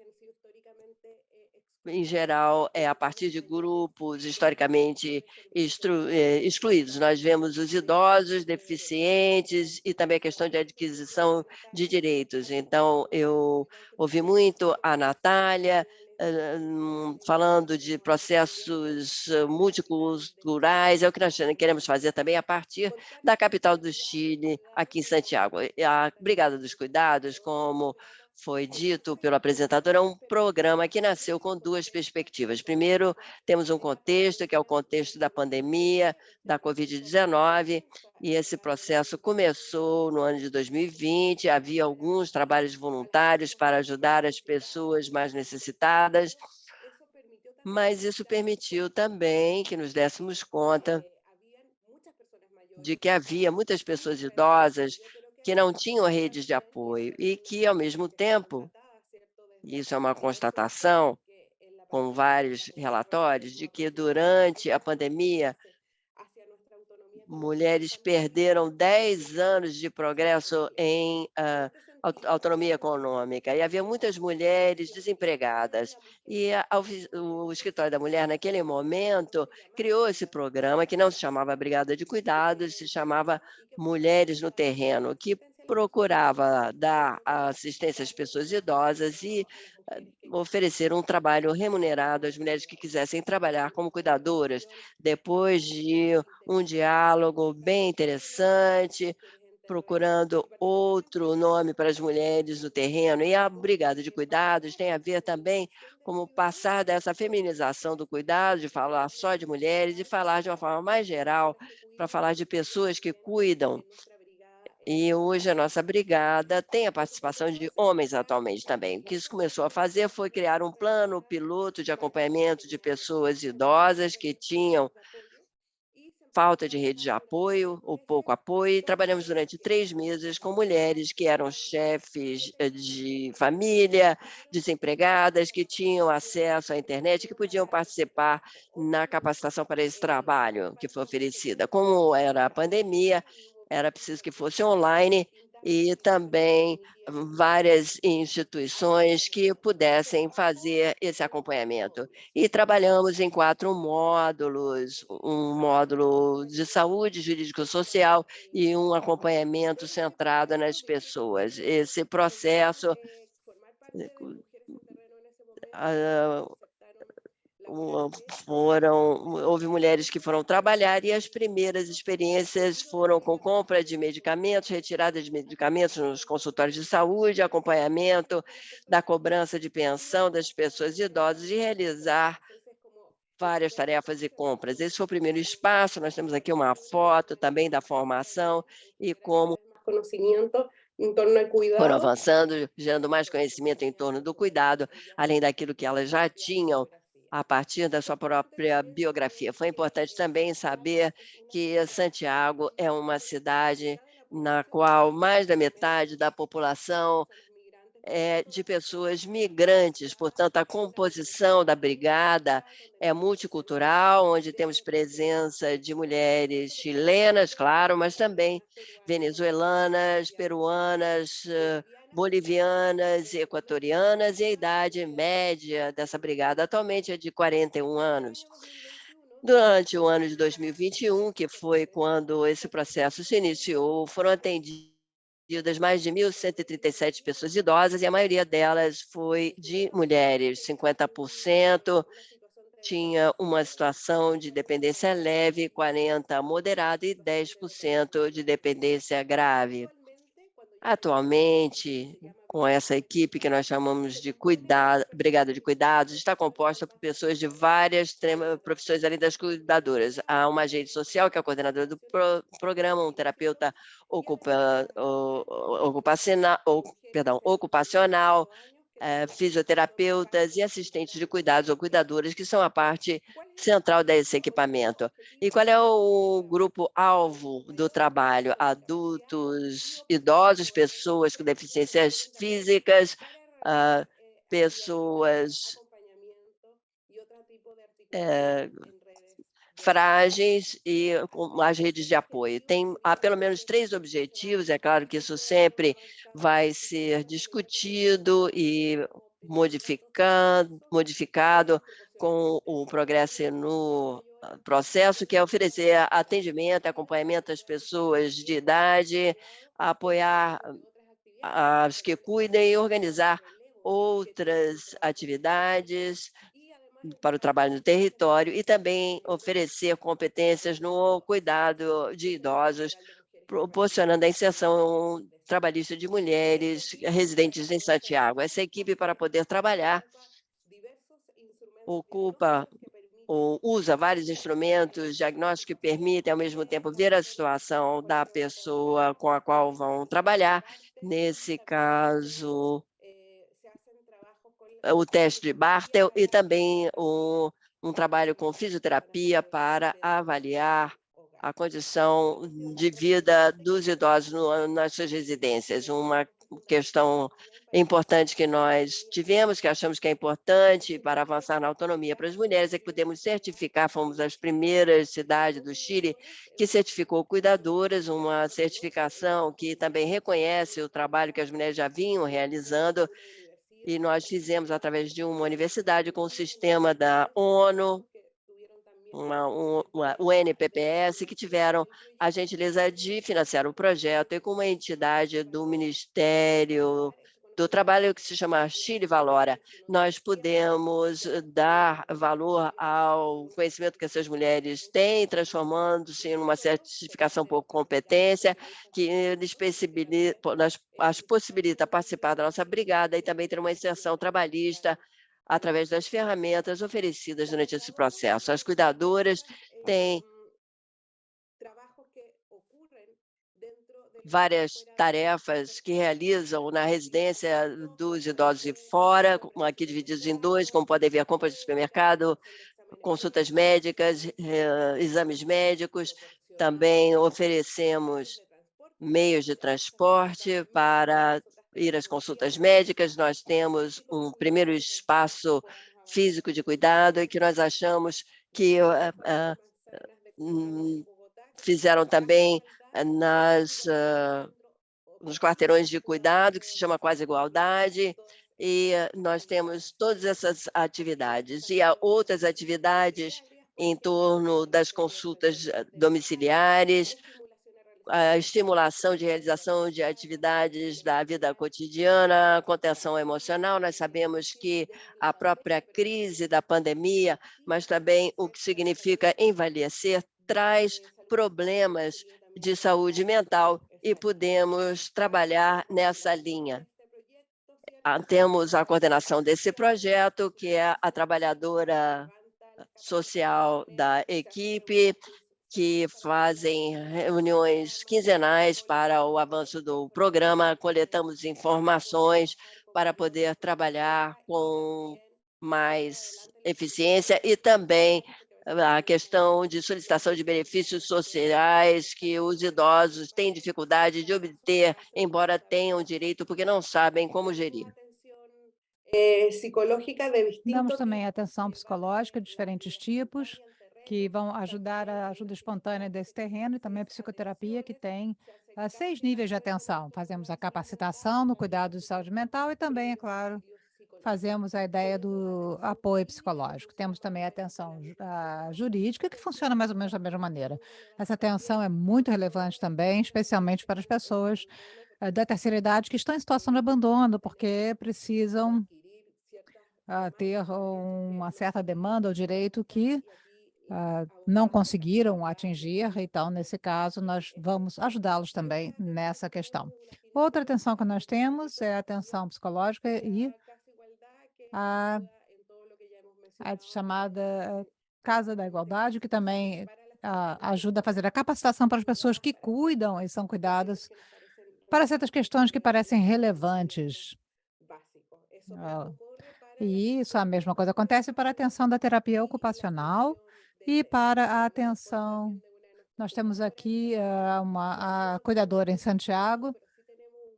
em geral, é a partir de grupos historicamente excluídos. Nós vemos os idosos, deficientes e também a questão de adquisição de direitos. Então, eu ouvi muito a Natália falando de processos multiculturais, é o que nós queremos fazer também a partir da capital do Chile, aqui em Santiago. A Brigada dos Cuidados, como foi dito pelo apresentador, é um programa que nasceu com duas perspectivas. Primeiro, temos um contexto, que é o contexto da pandemia, da Covid-19, e esse processo começou no ano de 2020, havia alguns trabalhos voluntários para ajudar as pessoas mais necessitadas, mas isso permitiu também que nos dessemos conta de que havia muitas pessoas idosas que não tinham redes de apoio e que, ao mesmo tempo, isso é uma constatação com vários relatórios, de que durante a pandemia, mulheres perderam 10 anos de progresso em autonomia econômica, e havia muitas mulheres desempregadas. E o Escritório da Mulher, naquele momento, criou esse programa, que não se chamava Brigada de Cuidados, se chamava Mulheres no Terreno, que procurava dar assistência às pessoas idosas e oferecer um trabalho remunerado às mulheres que quisessem trabalhar como cuidadoras, depois de um diálogo bem interessante, procurando outro nome para as mulheres no terreno. E a Brigada de Cuidados tem a ver também como passar dessa feminização do cuidado, de falar só de mulheres e falar de uma forma mais geral, para falar de pessoas que cuidam. E hoje a nossa brigada tem a participação de homens atualmente também. O que isso começou a fazer foi criar um plano piloto de acompanhamento de pessoas idosas que tinham falta de rede de apoio ou pouco apoio, e trabalhamos durante 3 meses com mulheres que eram chefes de família, desempregadas, que tinham acesso à internet, que podiam participar na capacitação para esse trabalho que foi oferecida. Como era a pandemia, era preciso que fosse online, e também várias instituições que pudessem fazer esse acompanhamento. E trabalhamos em 4 módulos, um módulo de saúde jurídico-social e um acompanhamento centrado nas pessoas. Esse processo houve mulheres que foram trabalhar, e as primeiras experiências foram com compra de medicamentos, retirada de medicamentos nos consultórios de saúde, acompanhamento da cobrança de pensão das pessoas idosas e realizar várias tarefas e compras. Esse foi o primeiro espaço. Nós temos aqui uma foto também da formação e como foram avançando, gerando mais conhecimento em torno do cuidado, além daquilo que elas já tinham a partir da sua própria biografia. Foi importante também saber que Santiago é uma cidade na qual mais da metade da população de pessoas migrantes, portanto, a composição da brigada é multicultural, onde temos presença de mulheres chilenas, claro, mas também venezuelanas, peruanas, bolivianas e equatorianas, e a idade média dessa brigada atualmente é de 41 anos. Durante o ano de 2021, que foi quando esse processo se iniciou, foram atendidas mais de 1.137 pessoas idosas, e a maioria delas foi de mulheres. 50% tinha uma situação de dependência leve, 40% moderada e 10% de dependência grave. Atualmente, com essa equipe que nós chamamos de Brigada de Cuidados, está composta por pessoas de várias profissões além das cuidadoras. Há uma agente social, que é a coordenadora do programa, um terapeuta ocupacional, fisioterapeutas e assistentes de cuidados ou cuidadoras, que são a parte central desse equipamento. E qual é o grupo-alvo do trabalho? Adultos, idosos, pessoas com deficiências físicas, pessoas frágeis e com as redes de apoio. Há pelo menos 3 objetivos, é claro que isso sempre vai ser discutido e modificado com o progresso no processo, que é oferecer atendimento, acompanhamento às pessoas de idade, apoiar as que cuidem e organizar outras atividades para o trabalho no território e também oferecer competências no cuidado de idosos, proporcionando a inserção trabalhista de mulheres residentes em Santiago. Essa equipe, para poder trabalhar, ocupa ou usa vários instrumentos diagnósticos que permitem, ao mesmo tempo, ver a situação da pessoa com a qual vão trabalhar. Nesse caso, o teste de Bartel e também um trabalho com fisioterapia para avaliar a condição de vida dos idosos nas suas residências. Uma questão importante que nós tivemos, que achamos que é importante para avançar na autonomia para as mulheres, é que podemos certificar, fomos as primeiras cidades do Chile que certificou cuidadoras, uma certificação que também reconhece o trabalho que as mulheres já vinham realizando, e nós fizemos através de uma universidade com o sistema da ONU, o NPPS, que tiveram a gentileza de financiar o projeto, e com uma entidade do Ministério do Trabalho, que se chama Chile Valora, nós pudemos dar valor ao conhecimento que essas mulheres têm, transformando-se em uma certificação por competência, que as possibilita participar da nossa brigada e também ter uma inserção trabalhista através das ferramentas oferecidas durante esse processo. As cuidadoras têm várias tarefas que realizam na residência dos idosos e fora, aqui divididos em 2, como podem ver, compras de supermercado, consultas médicas, exames médicos. Também oferecemos meios de transporte para ir às consultas médicas. Nós temos um primeiro espaço físico de cuidado e que nós achamos que fizeram também nos quarteirões de cuidado, que se chama Quase Igualdade, e nós temos todas essas atividades. E há outras atividades em torno das consultas domiciliares, a estimulação de realização de atividades da vida cotidiana, contenção emocional. Nós sabemos que a própria crise da pandemia, mas também o que significa envelhecer, traz problemas de saúde mental e podemos trabalhar nessa linha. Temos a coordenação desse projeto, que é a trabalhadora social da equipe, que fazem reuniões quinzenais para o avanço do programa, coletamos informações para poder trabalhar com mais eficiência e também a questão de solicitação de benefícios sociais que os idosos têm dificuldade de obter, embora tenham direito, porque não sabem como gerir.
Damos também atenção psicológica de diferentes tipos, que vão ajudar a ajuda espontânea desse terreno, e também a psicoterapia, que tem 6 níveis de atenção. Fazemos a capacitação no cuidado de saúde mental e também, é claro, fazemos a ideia do apoio psicológico. Temos também a atenção jurídica, que funciona mais ou menos da mesma maneira. Essa atenção é muito relevante também, especialmente para as pessoas da terceira idade que estão em situação de abandono, porque precisam ter uma certa demanda ou direito que não conseguiram atingir, então, nesse caso, nós vamos ajudá-los também nessa questão. Outra atenção que nós temos é a atenção psicológica e a, a chamada Casa da Igualdade, que também ajuda a fazer a capacitação para as pessoas que cuidam e são cuidadas para certas questões que parecem relevantes. E isso, a mesma coisa acontece para a atenção da terapia ocupacional e para a atenção. Nós temos aqui a cuidadora em Santiago.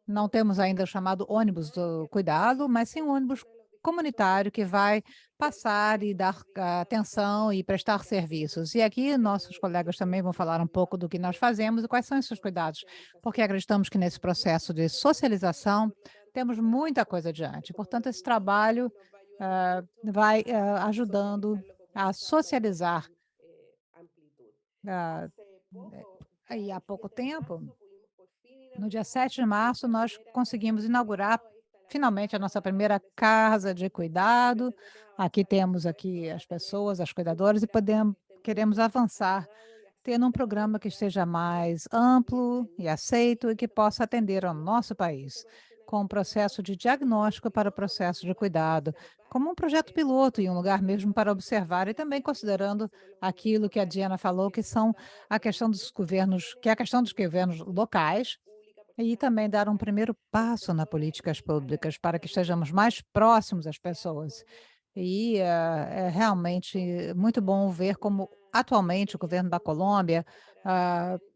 Não temos ainda o chamado ônibus do cuidado, mas sim um ônibus comunitário que vai passar e dar atenção e prestar serviços. E aqui nossos colegas também vão falar um pouco do que nós fazemos e quais são esses cuidados, porque acreditamos que nesse processo de socialização temos muita coisa adiante. Portanto, esse trabalho vai ajudando a socializar. E há pouco tempo, no dia 7 de março, nós conseguimos inaugurar finalmente a nossa primeira casa de cuidado. Aqui temos as pessoas, as cuidadoras, e queremos avançar, tendo um programa que esteja mais amplo e aceito e que possa atender ao nosso país, com um processo de diagnóstico para o processo de cuidado, como um projeto piloto e um lugar mesmo para observar, e também considerando aquilo que a Diana falou, que são a questão dos governos, que é a questão dos governos locais, e também dar um primeiro passo nas políticas públicas para que estejamos mais próximos às pessoas. E é realmente muito bom ver como atualmente o governo da Colômbia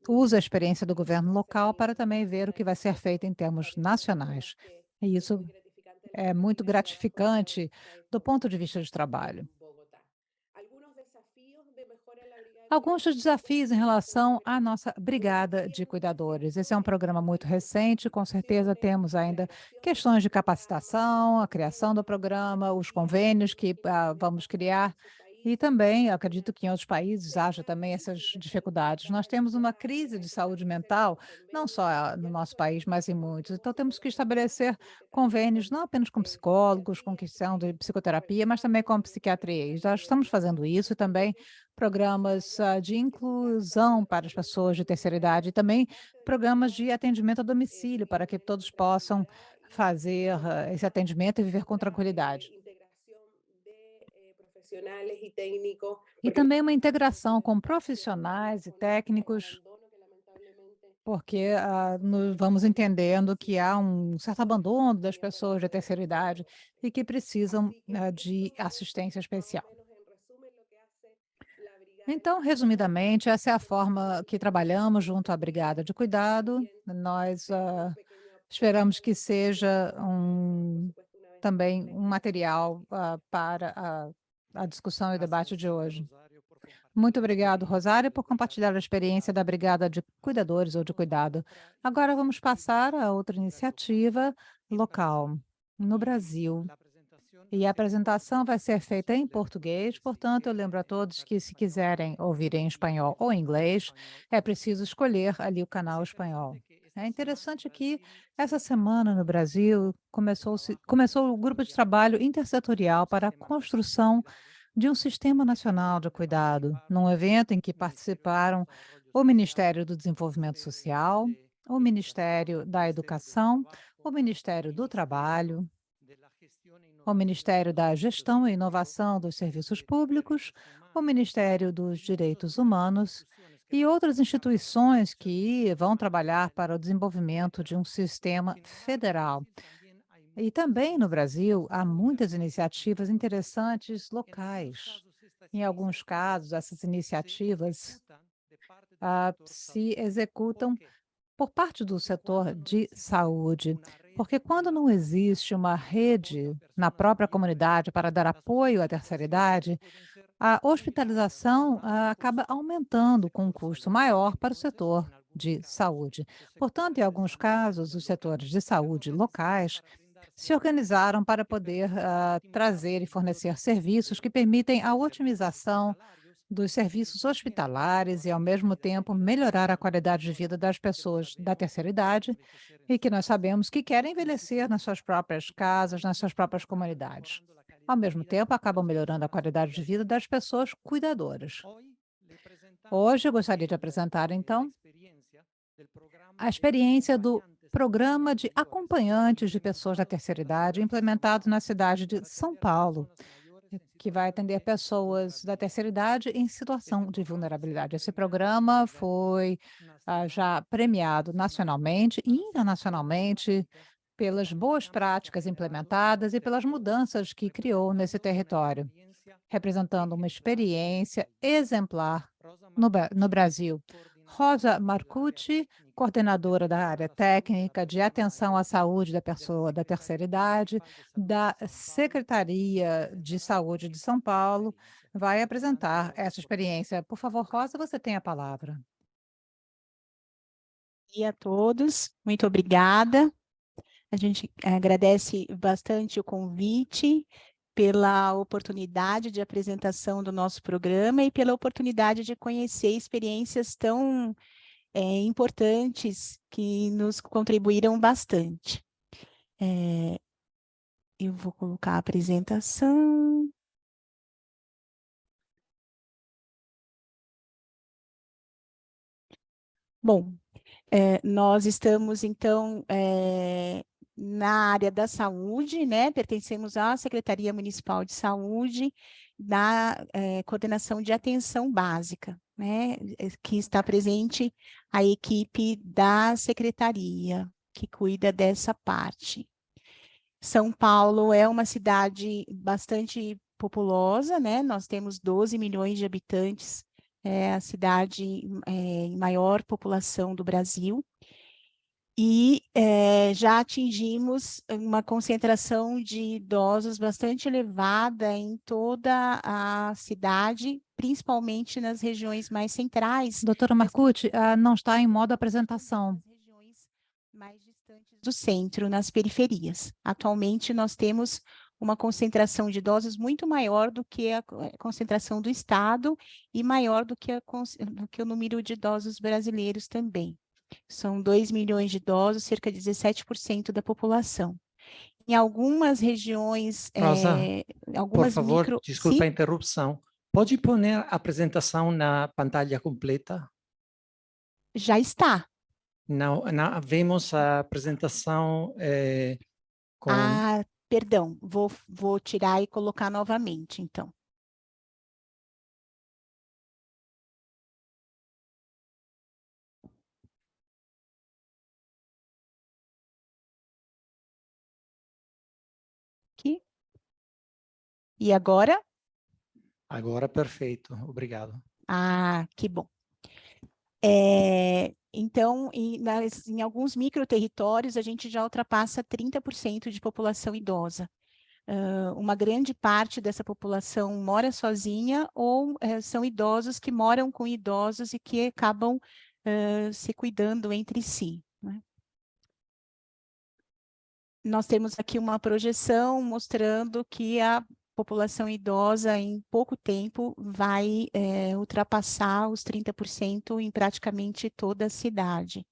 usa a experiência do governo local para também ver o que vai ser feito em termos nacionais. E isso é muito gratificante do ponto de vista de trabalho. Alguns dos desafios em relação à nossa Brigada de Cuidadores. Esse é um programa muito recente, com certeza temos ainda questões de capacitação, a criação do programa, os convênios que vamos criar, e também acredito que em outros países haja também essas dificuldades. Nós temos uma crise de saúde mental, não só no nosso país, mas em muitos. Então temos que estabelecer convênios não apenas com psicólogos, com questão de psicoterapia, mas também com psiquiatria. E já estamos fazendo isso e também programas de inclusão para as pessoas de terceira idade e também programas de atendimento a domicílio para que todos possam fazer esse atendimento e viver com tranquilidade. E também uma integração com profissionais e técnicos, porque vamos entendendo que há um certo abandono das pessoas de terceira idade e que precisam de assistência especial. Então, resumidamente, essa é a forma que trabalhamos junto à Brigada de Cuidado. Nós esperamos que seja também um material para a discussão e o debate de hoje. Muito obrigado, Rosário, por compartilhar a experiência da Brigada de Cuidadores ou de Cuidado. Agora vamos passar a outra iniciativa local, no Brasil. E a apresentação vai ser feita em português, portanto, eu lembro a todos que, se quiserem ouvir em espanhol ou inglês, é preciso escolher ali o canal espanhol. É interessante que essa semana no Brasil começou o grupo de trabalho intersetorial para a construção de um sistema nacional de cuidado, num evento em que participaram o Ministério do Desenvolvimento Social, o Ministério da Educação, o Ministério do Trabalho, o Ministério da Gestão e Inovação dos Serviços Públicos, o Ministério dos Direitos Humanos e outras instituições que vão trabalhar para o desenvolvimento de um sistema federal. E também no Brasil, há muitas iniciativas interessantes locais. Em alguns casos, essas iniciativas se executam por parte do setor de saúde, porque quando não existe uma rede na própria comunidade para dar apoio à terceira idade, a hospitalização acaba aumentando com um custo maior para o setor de saúde. Portanto, em alguns casos, os setores de saúde locais se organizaram para poder trazer e fornecer serviços que permitem a otimização dos serviços hospitalares e, ao mesmo tempo, melhorar a qualidade de vida das pessoas da terceira idade e que nós sabemos que querem envelhecer nas suas próprias casas, nas suas próprias comunidades. Ao mesmo tempo, acabam melhorando a qualidade de vida das pessoas cuidadoras. Hoje, eu gostaria de apresentar, então, a experiência do Programa de Acompanhantes de Pessoas da Terceira Idade, implementado na cidade de São Paulo, que vai atender pessoas da terceira idade em situação de vulnerabilidade. Esse programa foi já premiado nacionalmente e internacionalmente pelas boas práticas implementadas e pelas mudanças que criou nesse território, representando uma experiência exemplar no Brasil. Rosa Marcucci, coordenadora da área técnica de atenção à saúde da pessoa da terceira idade, da Secretaria de Saúde de São Paulo, vai apresentar essa experiência. Por favor, Rosa, você tem a palavra.
E a todos, muito obrigada. A gente agradece bastante o convite, pela oportunidade de apresentação do nosso programa e pela oportunidade de conhecer experiências tão importantes que nos contribuíram bastante. Eu vou colocar a apresentação. Bom, nós estamos, então, na área da saúde, né? Pertencemos à Secretaria Municipal de Saúde, da coordenação de atenção básica, né? Que está presente a equipe da secretaria, que cuida dessa parte. São Paulo é uma cidade bastante populosa, né? Nós temos 12 milhões de habitantes, é a cidade em maior população do Brasil. E já atingimos uma concentração de idosos bastante elevada em toda a cidade, principalmente nas regiões mais centrais.
Doutora Marcucci, não está em modo apresentação.
Nas regiões mais distantes do centro, nas periferias. Atualmente, nós temos uma concentração de idosos muito maior do que a concentração do Estado e maior do que o número de idosos brasileiros também. São 2 milhões de idosos, cerca de 17% da população. Em algumas regiões,
Rosa,
algumas
por favor,
micro...
desculpa a
Sim?
interrupção. Pode pôr a apresentação na pantalla completa?
Já está.
Não, vemos a apresentação com...
Ah, perdão, vou tirar e colocar novamente, então. Aqui. E agora?
Agora, perfeito. Obrigado.
Ah, que bom. Então, em alguns microterritórios, a gente já ultrapassa 30% de população idosa. Uma grande parte dessa população mora sozinha ou são idosos que moram com idosos e que acabam se cuidando entre si, né? Nós temos aqui uma projeção mostrando que a população idosa, em pouco tempo, vai ultrapassar os 30% em praticamente toda a cidade,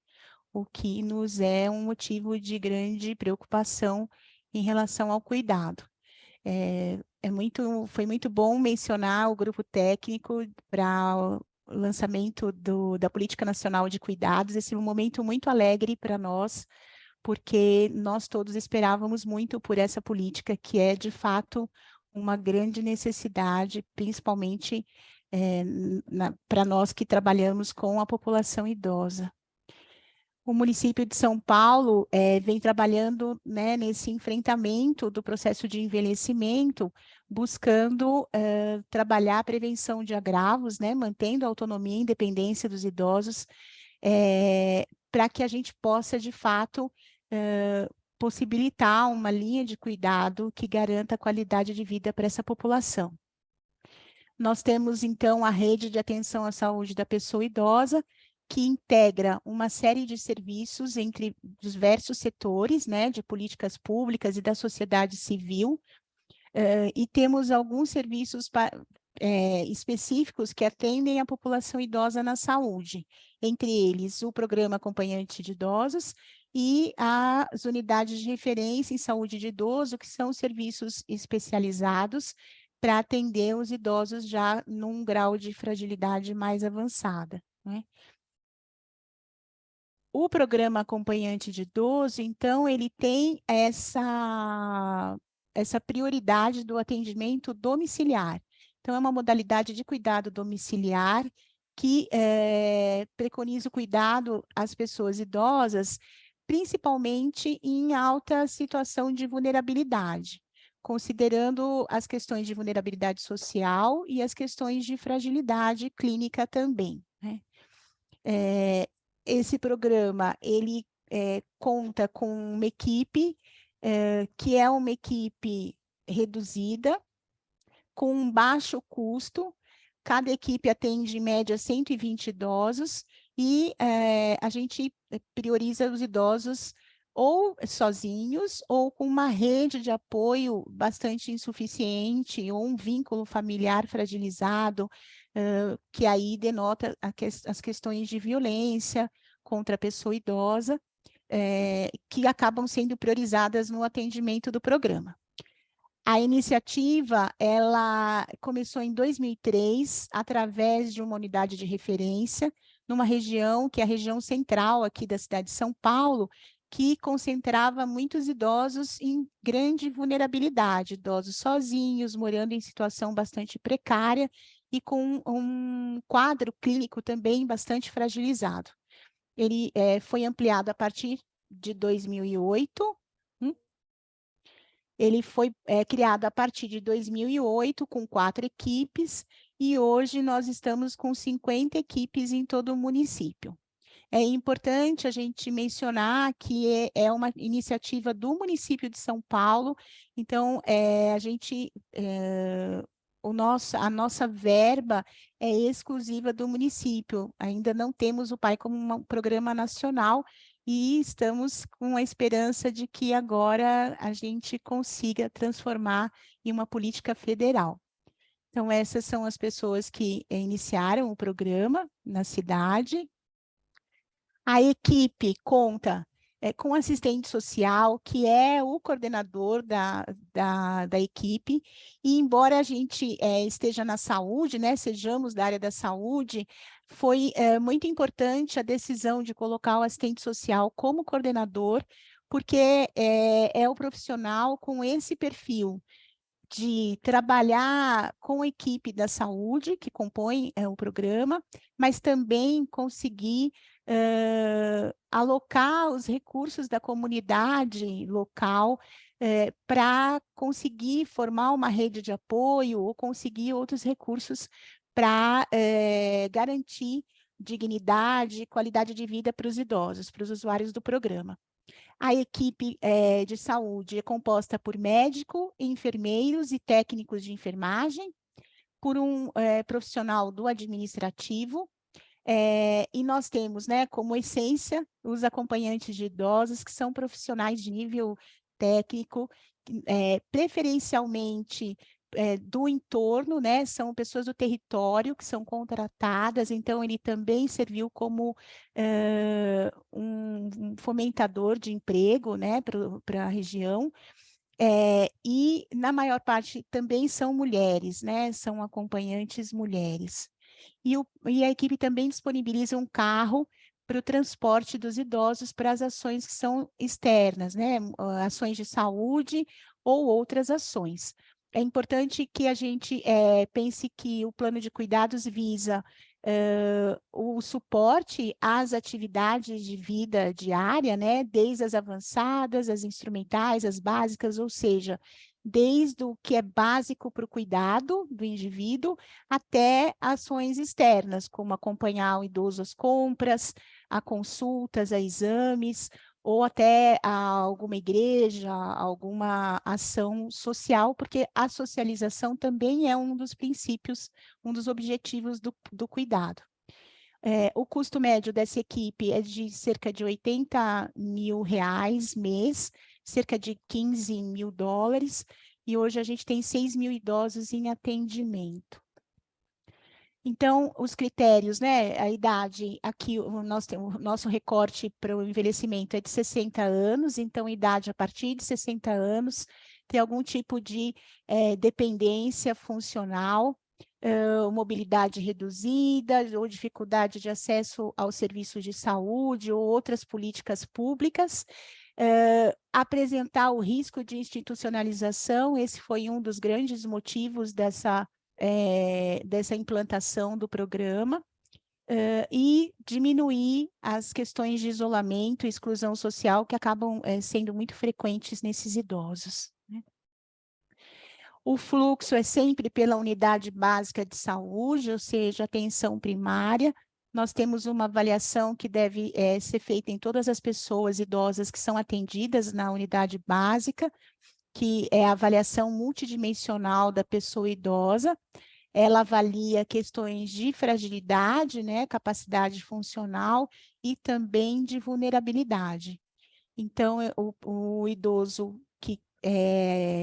o que nos é um motivo de grande preocupação em relação ao cuidado. Foi muito bom mencionar o grupo técnico para o lançamento da Política Nacional de Cuidados. Esse é um momento muito alegre para nós, porque nós todos esperávamos muito por essa política, que é, de fato, uma grande necessidade, principalmente para nós que trabalhamos com a população idosa. O município de São Paulo vem trabalhando, né, nesse enfrentamento do processo de envelhecimento, buscando trabalhar a prevenção de agravos, né, mantendo a autonomia e independência dos idosos, para que a gente possa, de fato, possibilitar uma linha de cuidado que garanta a qualidade de vida para essa população. Nós temos, então, a rede de atenção à saúde da pessoa idosa, que integra uma série de serviços entre diversos setores, né, de políticas públicas e da sociedade civil, e temos alguns serviços específicos que atendem a população idosa na saúde, entre eles o Programa Acompanhante de Idosos e as unidades de referência em saúde de idoso, que são serviços especializados para atender os idosos já num grau de fragilidade mais avançada, né? O programa acompanhante de idoso, então, ele tem essa prioridade do atendimento domiciliar. Então, é uma modalidade de cuidado domiciliar que preconiza o cuidado às pessoas idosas, principalmente em alta situação de vulnerabilidade, considerando as questões de vulnerabilidade social e as questões de fragilidade clínica também, né? Esse programa, ele conta com uma equipe, que é uma equipe reduzida, com um baixo custo. Cada equipe atende, em média, 120 idosos, e a gente prioriza os idosos ou sozinhos, ou com uma rede de apoio bastante insuficiente, ou um vínculo familiar fragilizado, que aí denota as questões de violência contra a pessoa idosa, que acabam sendo priorizadas no atendimento do programa. A iniciativa, ela começou em 2003, através de uma unidade de referência, numa região, que é a região central aqui da cidade de São Paulo, que concentrava muitos idosos em grande vulnerabilidade, idosos sozinhos, morando em situação bastante precária e com um quadro clínico também bastante fragilizado. Ele foi ampliado a partir de 2008, ele foi criado a partir de 2008, com 4 equipes, e hoje nós estamos com 50 equipes em todo o município. É importante a gente mencionar que é uma iniciativa do município de São Paulo, então a nossa verba é exclusiva do município, ainda não temos o PAI como um programa nacional, e estamos com a esperança de que agora a gente consiga transformar em uma política federal. Então, essas são as pessoas que iniciaram o programa na cidade. A equipe conta com assistente social, que é o coordenador da equipe, e embora a gente esteja na saúde, né, sejamos da área da saúde, foi muito importante a decisão de colocar o assistente social como coordenador, porque é o profissional com esse perfil de trabalhar com a equipe da saúde, que compõe o programa, mas também conseguir alocar os recursos da comunidade local para conseguir formar uma rede de apoio ou conseguir outros recursos para garantir dignidade e qualidade de vida para os idosos, para os usuários do programa. A equipe de saúde é composta por médico, enfermeiros e técnicos de enfermagem, por um profissional do administrativo, e nós temos, né, como essência, os acompanhantes de idosos, que são profissionais de nível técnico, preferencialmente do entorno, né, são pessoas do território que são contratadas, então ele também serviu como um fomentador de emprego, né, para a região, e na maior parte também são mulheres, né, são acompanhantes mulheres. E a equipe também disponibiliza um carro para o transporte dos idosos para as ações que são externas, né, ações de saúde ou outras ações. É importante que a gente pense que o plano de cuidados visa o suporte às atividades de vida diária, né, desde as avançadas, as instrumentais, as básicas, ou seja, desde o que é básico para o cuidado do indivíduo até ações externas, como acompanhar o idoso às compras, a consultas, a exames, ou até a alguma igreja, alguma ação social, porque a socialização também é um dos princípios, um dos objetivos do cuidado. O custo médio dessa equipe é de cerca de R$80 mil mês, cerca de $15 mil, e hoje a gente tem 6 mil idosos em atendimento. Então, os critérios, né? A idade, aqui o nosso recorte para o envelhecimento é de 60 anos, então, idade a partir de 60 anos, tem algum tipo de dependência funcional, mobilidade reduzida, ou dificuldade de acesso aos serviços de saúde, ou outras políticas públicas, apresentar o risco de institucionalização, esse foi um dos grandes motivos dessa implantação do programa, e diminuir as questões de isolamento e exclusão social que acabam sendo muito frequentes nesses idosos, né? O fluxo é sempre pela unidade básica de saúde, ou seja, atenção primária. Nós temos uma avaliação que deve ser feita em todas as pessoas idosas que são atendidas na unidade básica, que é a avaliação multidimensional da pessoa idosa. Ela avalia questões de fragilidade, né, capacidade funcional e também de vulnerabilidade. Então, o idoso que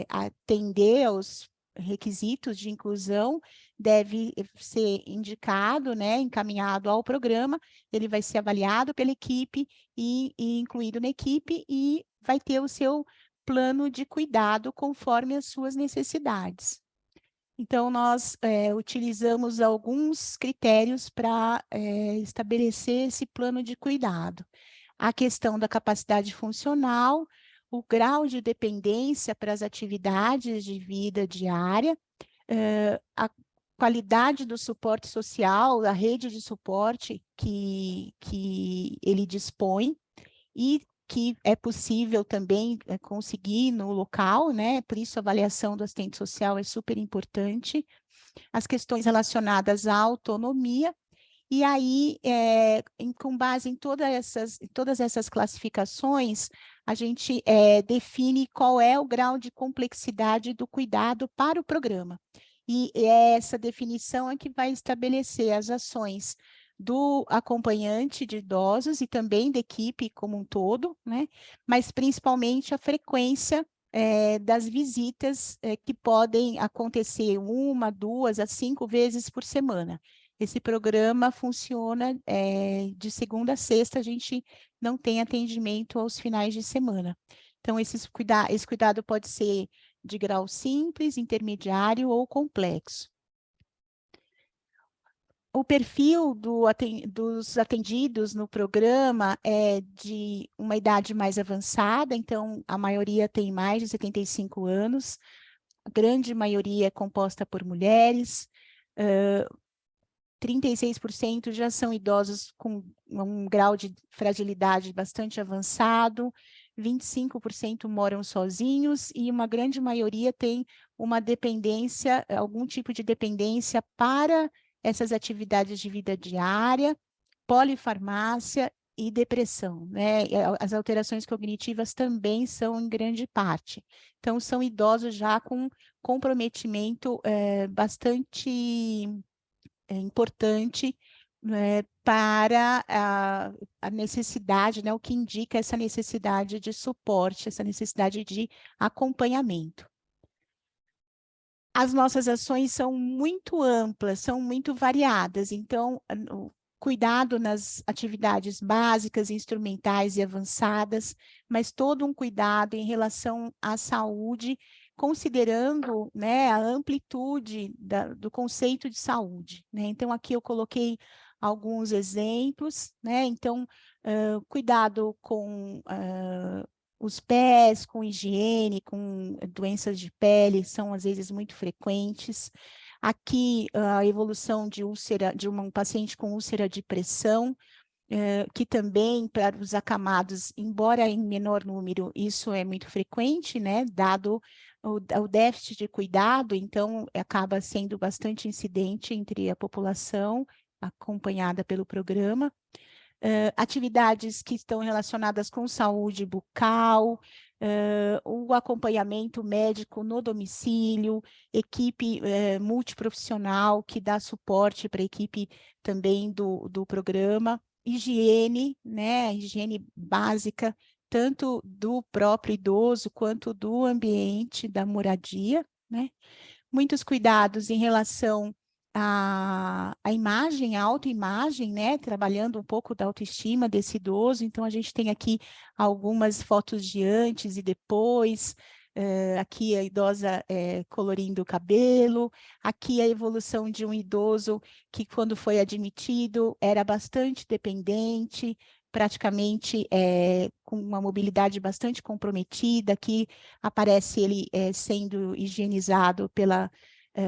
atender aos requisitos de inclusão deve ser indicado, né, encaminhado ao programa, ele vai ser avaliado pela equipe e incluído na equipe e vai ter o seu plano de cuidado conforme as suas necessidades. Então, nós utilizamos alguns critérios para estabelecer esse plano de cuidado. A questão da capacidade funcional, o grau de dependência para as atividades de vida diária, a qualidade do suporte social, a rede de suporte que ele dispõe e que é possível também conseguir no local, né? Por isso a avaliação do assistente social é super importante. As questões relacionadas à autonomia, e aí, com base em todas essas classificações, a gente define qual é o grau de complexidade do cuidado para o programa. E essa definição é que vai estabelecer as ações do acompanhante de idosos e também da equipe como um todo, né? Mas principalmente a frequência das visitas que podem acontecer 1, 2 a 5 vezes por semana. Esse programa funciona de segunda a sexta, a gente não tem atendimento aos finais de semana. Então, esse cuidado pode ser de grau simples, intermediário ou complexo. O perfil dos atendidos no programa é de uma idade mais avançada, então a maioria tem mais de 75 anos, a grande maioria é composta por mulheres, 36% já são idosos com um grau de fragilidade bastante avançado, 25% moram sozinhos e uma grande maioria tem uma dependência, algum tipo de dependência para essas atividades de vida diária, polifarmácia e depressão, né? As alterações cognitivas também são em grande parte. Então, são idosos já com comprometimento bastante importante para a necessidade, né, o que indica essa necessidade de suporte, essa necessidade de acompanhamento. As nossas ações são muito amplas, são muito variadas, então, o cuidado nas atividades básicas, instrumentais e avançadas, mas todo um cuidado em relação à saúde, considerando, né, a amplitude do conceito de saúde, né? Então, aqui eu coloquei alguns exemplos, né? Então, cuidado com os pés, com higiene, com doenças de pele, são às vezes muito frequentes. Aqui, a evolução de úlcera, de um paciente com úlcera de pressão, que também, para os acamados, embora em menor número, isso é muito frequente, né? Dado o déficit de cuidado, então, acaba sendo bastante incidente entre a população, acompanhada pelo programa. Atividades que estão relacionadas com saúde bucal, o acompanhamento médico no domicílio, equipe multiprofissional que dá suporte para a equipe também do programa, higiene, né, higiene básica, tanto do próprio idoso quanto do ambiente da moradia, né? Muitos cuidados em relação a imagem, a autoimagem, né, trabalhando um pouco da autoestima desse idoso. Então, a gente tem aqui algumas fotos de antes e depois, aqui a idosa colorindo o cabelo, aqui a evolução de um idoso que, quando foi admitido, era bastante dependente, praticamente com uma mobilidade bastante comprometida. Aqui aparece ele sendo higienizado pela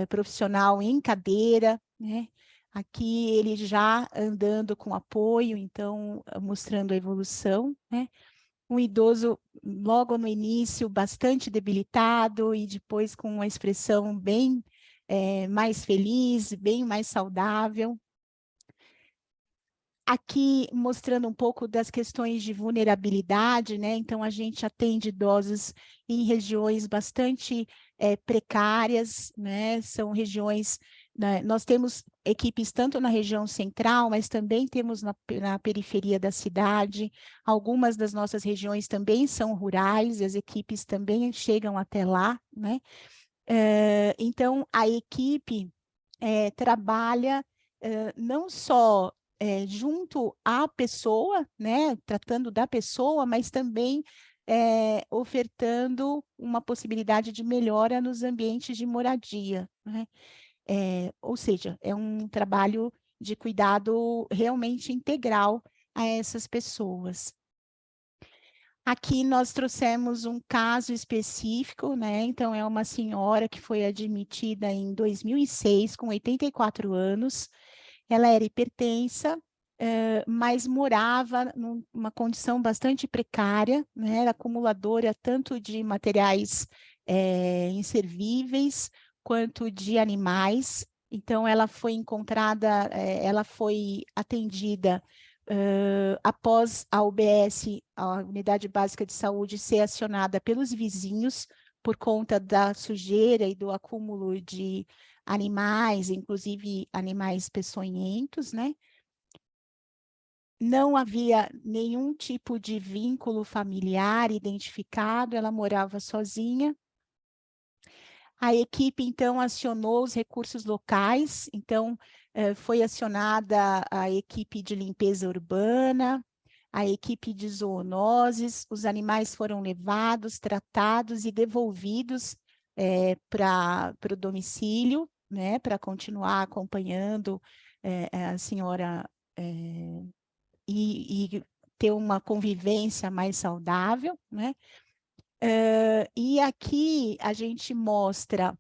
profissional em cadeira, né? Aqui ele já andando com apoio, então mostrando a evolução, né? Um idoso logo no início bastante debilitado e depois com uma expressão bem mais feliz, bem mais saudável. Aqui mostrando um pouco das questões de vulnerabilidade, né? Então, a gente atende idosos em regiões bastante precárias, né? São regiões, né? Nós temos equipes tanto na região central, mas também temos na periferia da cidade. Algumas das nossas regiões também são rurais, e as equipes também chegam até lá, né? Então, a equipe trabalha não só junto à pessoa, né, tratando da pessoa, mas também ofertando uma possibilidade de melhora nos ambientes de moradia, né? Ou seja, é um trabalho de cuidado realmente integral a essas pessoas. Aqui nós trouxemos um caso específico, né? Então, é uma senhora que foi admitida em 2006, com 84 anos. Ela era hipertensa, mas morava numa condição bastante precária, né? Era acumuladora tanto de materiais inservíveis quanto de animais. Então, ela foi encontrada, ela foi atendida após a UBS, a Unidade Básica de Saúde, ser acionada pelos vizinhos por conta da sujeira e do acúmulo de animais, inclusive animais peçonhentos, né? Não havia nenhum tipo de vínculo familiar identificado, ela morava sozinha. A equipe, então, acionou os recursos locais, então, foi acionada a equipe de limpeza urbana, a equipe de zoonoses, os animais foram levados, tratados e devolvidos para o domicílio, né, para continuar acompanhando a senhora e ter uma convivência mais saudável, né? E aqui a gente mostra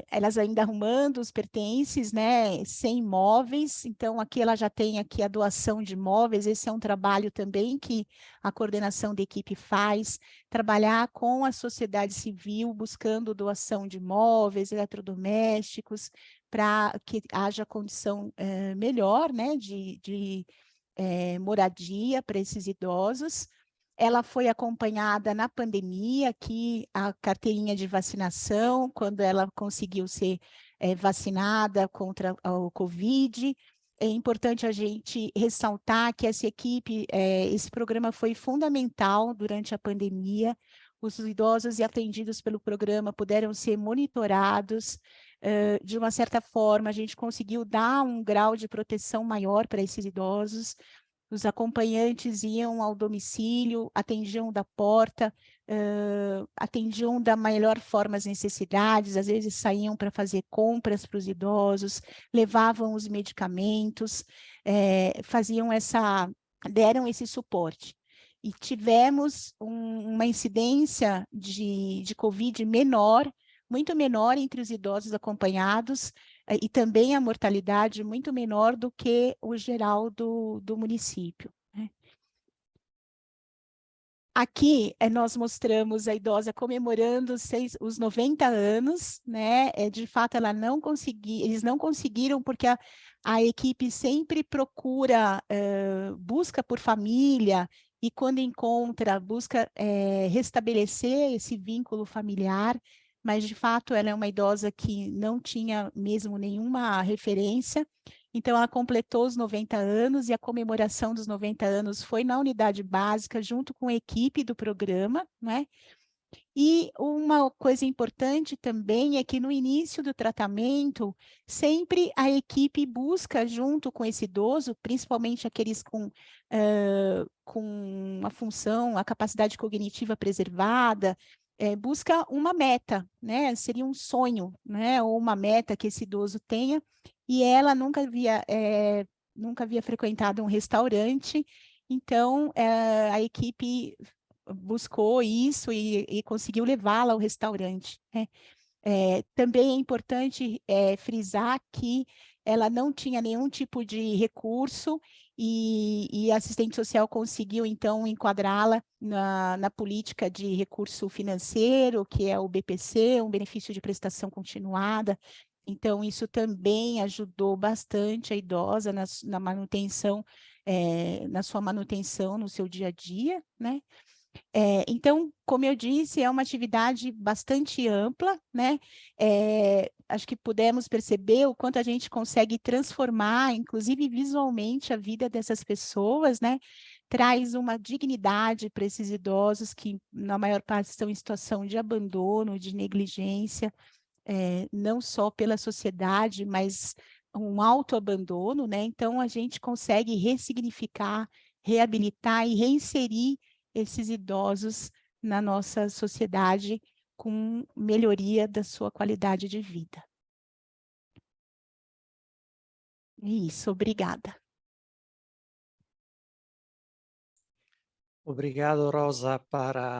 elas ainda arrumando os pertences, né, sem móveis. Então, aqui ela já tem aqui a doação de móveis. Esse é um trabalho também que a coordenação da equipe faz, trabalhar com a sociedade civil, buscando doação de móveis, eletrodomésticos, para que haja condição melhor, né, de moradia para esses idosos. Ela foi acompanhada na pandemia, aqui a carteirinha de vacinação, quando ela conseguiu ser vacinada contra o Covid. É importante a gente ressaltar que essa equipe, esse programa foi fundamental durante a pandemia. Os idosos atendidos pelo programa puderam ser monitorados. De uma certa forma, a gente conseguiu dar um grau de proteção maior para esses idosos. Os acompanhantes iam ao domicílio, atendiam da porta, atendiam da melhor forma as necessidades, às vezes saíam para fazer compras para os idosos, levavam os medicamentos, deram esse suporte. E tivemos uma incidência de Covid menor, muito menor entre os idosos acompanhados, e também a mortalidade muito menor do que o geral do município, né? Aqui nós mostramos a idosa comemorando os 90 anos, né? De fato, eles não conseguiram, porque a equipe sempre procura, busca por família, e quando encontra, busca restabelecer esse vínculo familiar. Mas, de fato, ela é uma idosa que não tinha mesmo nenhuma referência. Então, ela completou os 90 anos e a comemoração dos 90 anos foi na unidade básica, junto com a equipe do programa, né? E uma coisa importante também é que no início do tratamento, sempre a equipe busca, junto com esse idoso, principalmente aqueles com a função, a capacidade cognitiva preservada, busca uma meta, né? Seria um sonho, né? Ou uma meta que esse idoso tenha, e ela nunca havia frequentado um restaurante, então a equipe buscou isso e conseguiu levá-la ao restaurante, né? Também é importante frisar que ela não tinha nenhum tipo de recurso e a assistente social conseguiu, então, enquadrá-la na política de recurso financeiro, que é o BPC, um benefício de prestação continuada. Então, isso também ajudou bastante a idosa na manutenção, na sua manutenção no seu dia a dia, né? Então, como eu disse, é uma atividade bastante ampla, né? Acho que pudemos perceber o quanto a gente consegue transformar, inclusive visualmente, a vida dessas pessoas, né? Traz uma dignidade para esses idosos que, na maior parte, estão em situação de abandono, de negligência, não só pela sociedade, mas um autoabandono, né? Então, a gente consegue ressignificar, reabilitar e reinserir esses idosos na nossa sociedade com melhoria da sua qualidade de vida. É isso, obrigada.
Obrigado, Rosa, para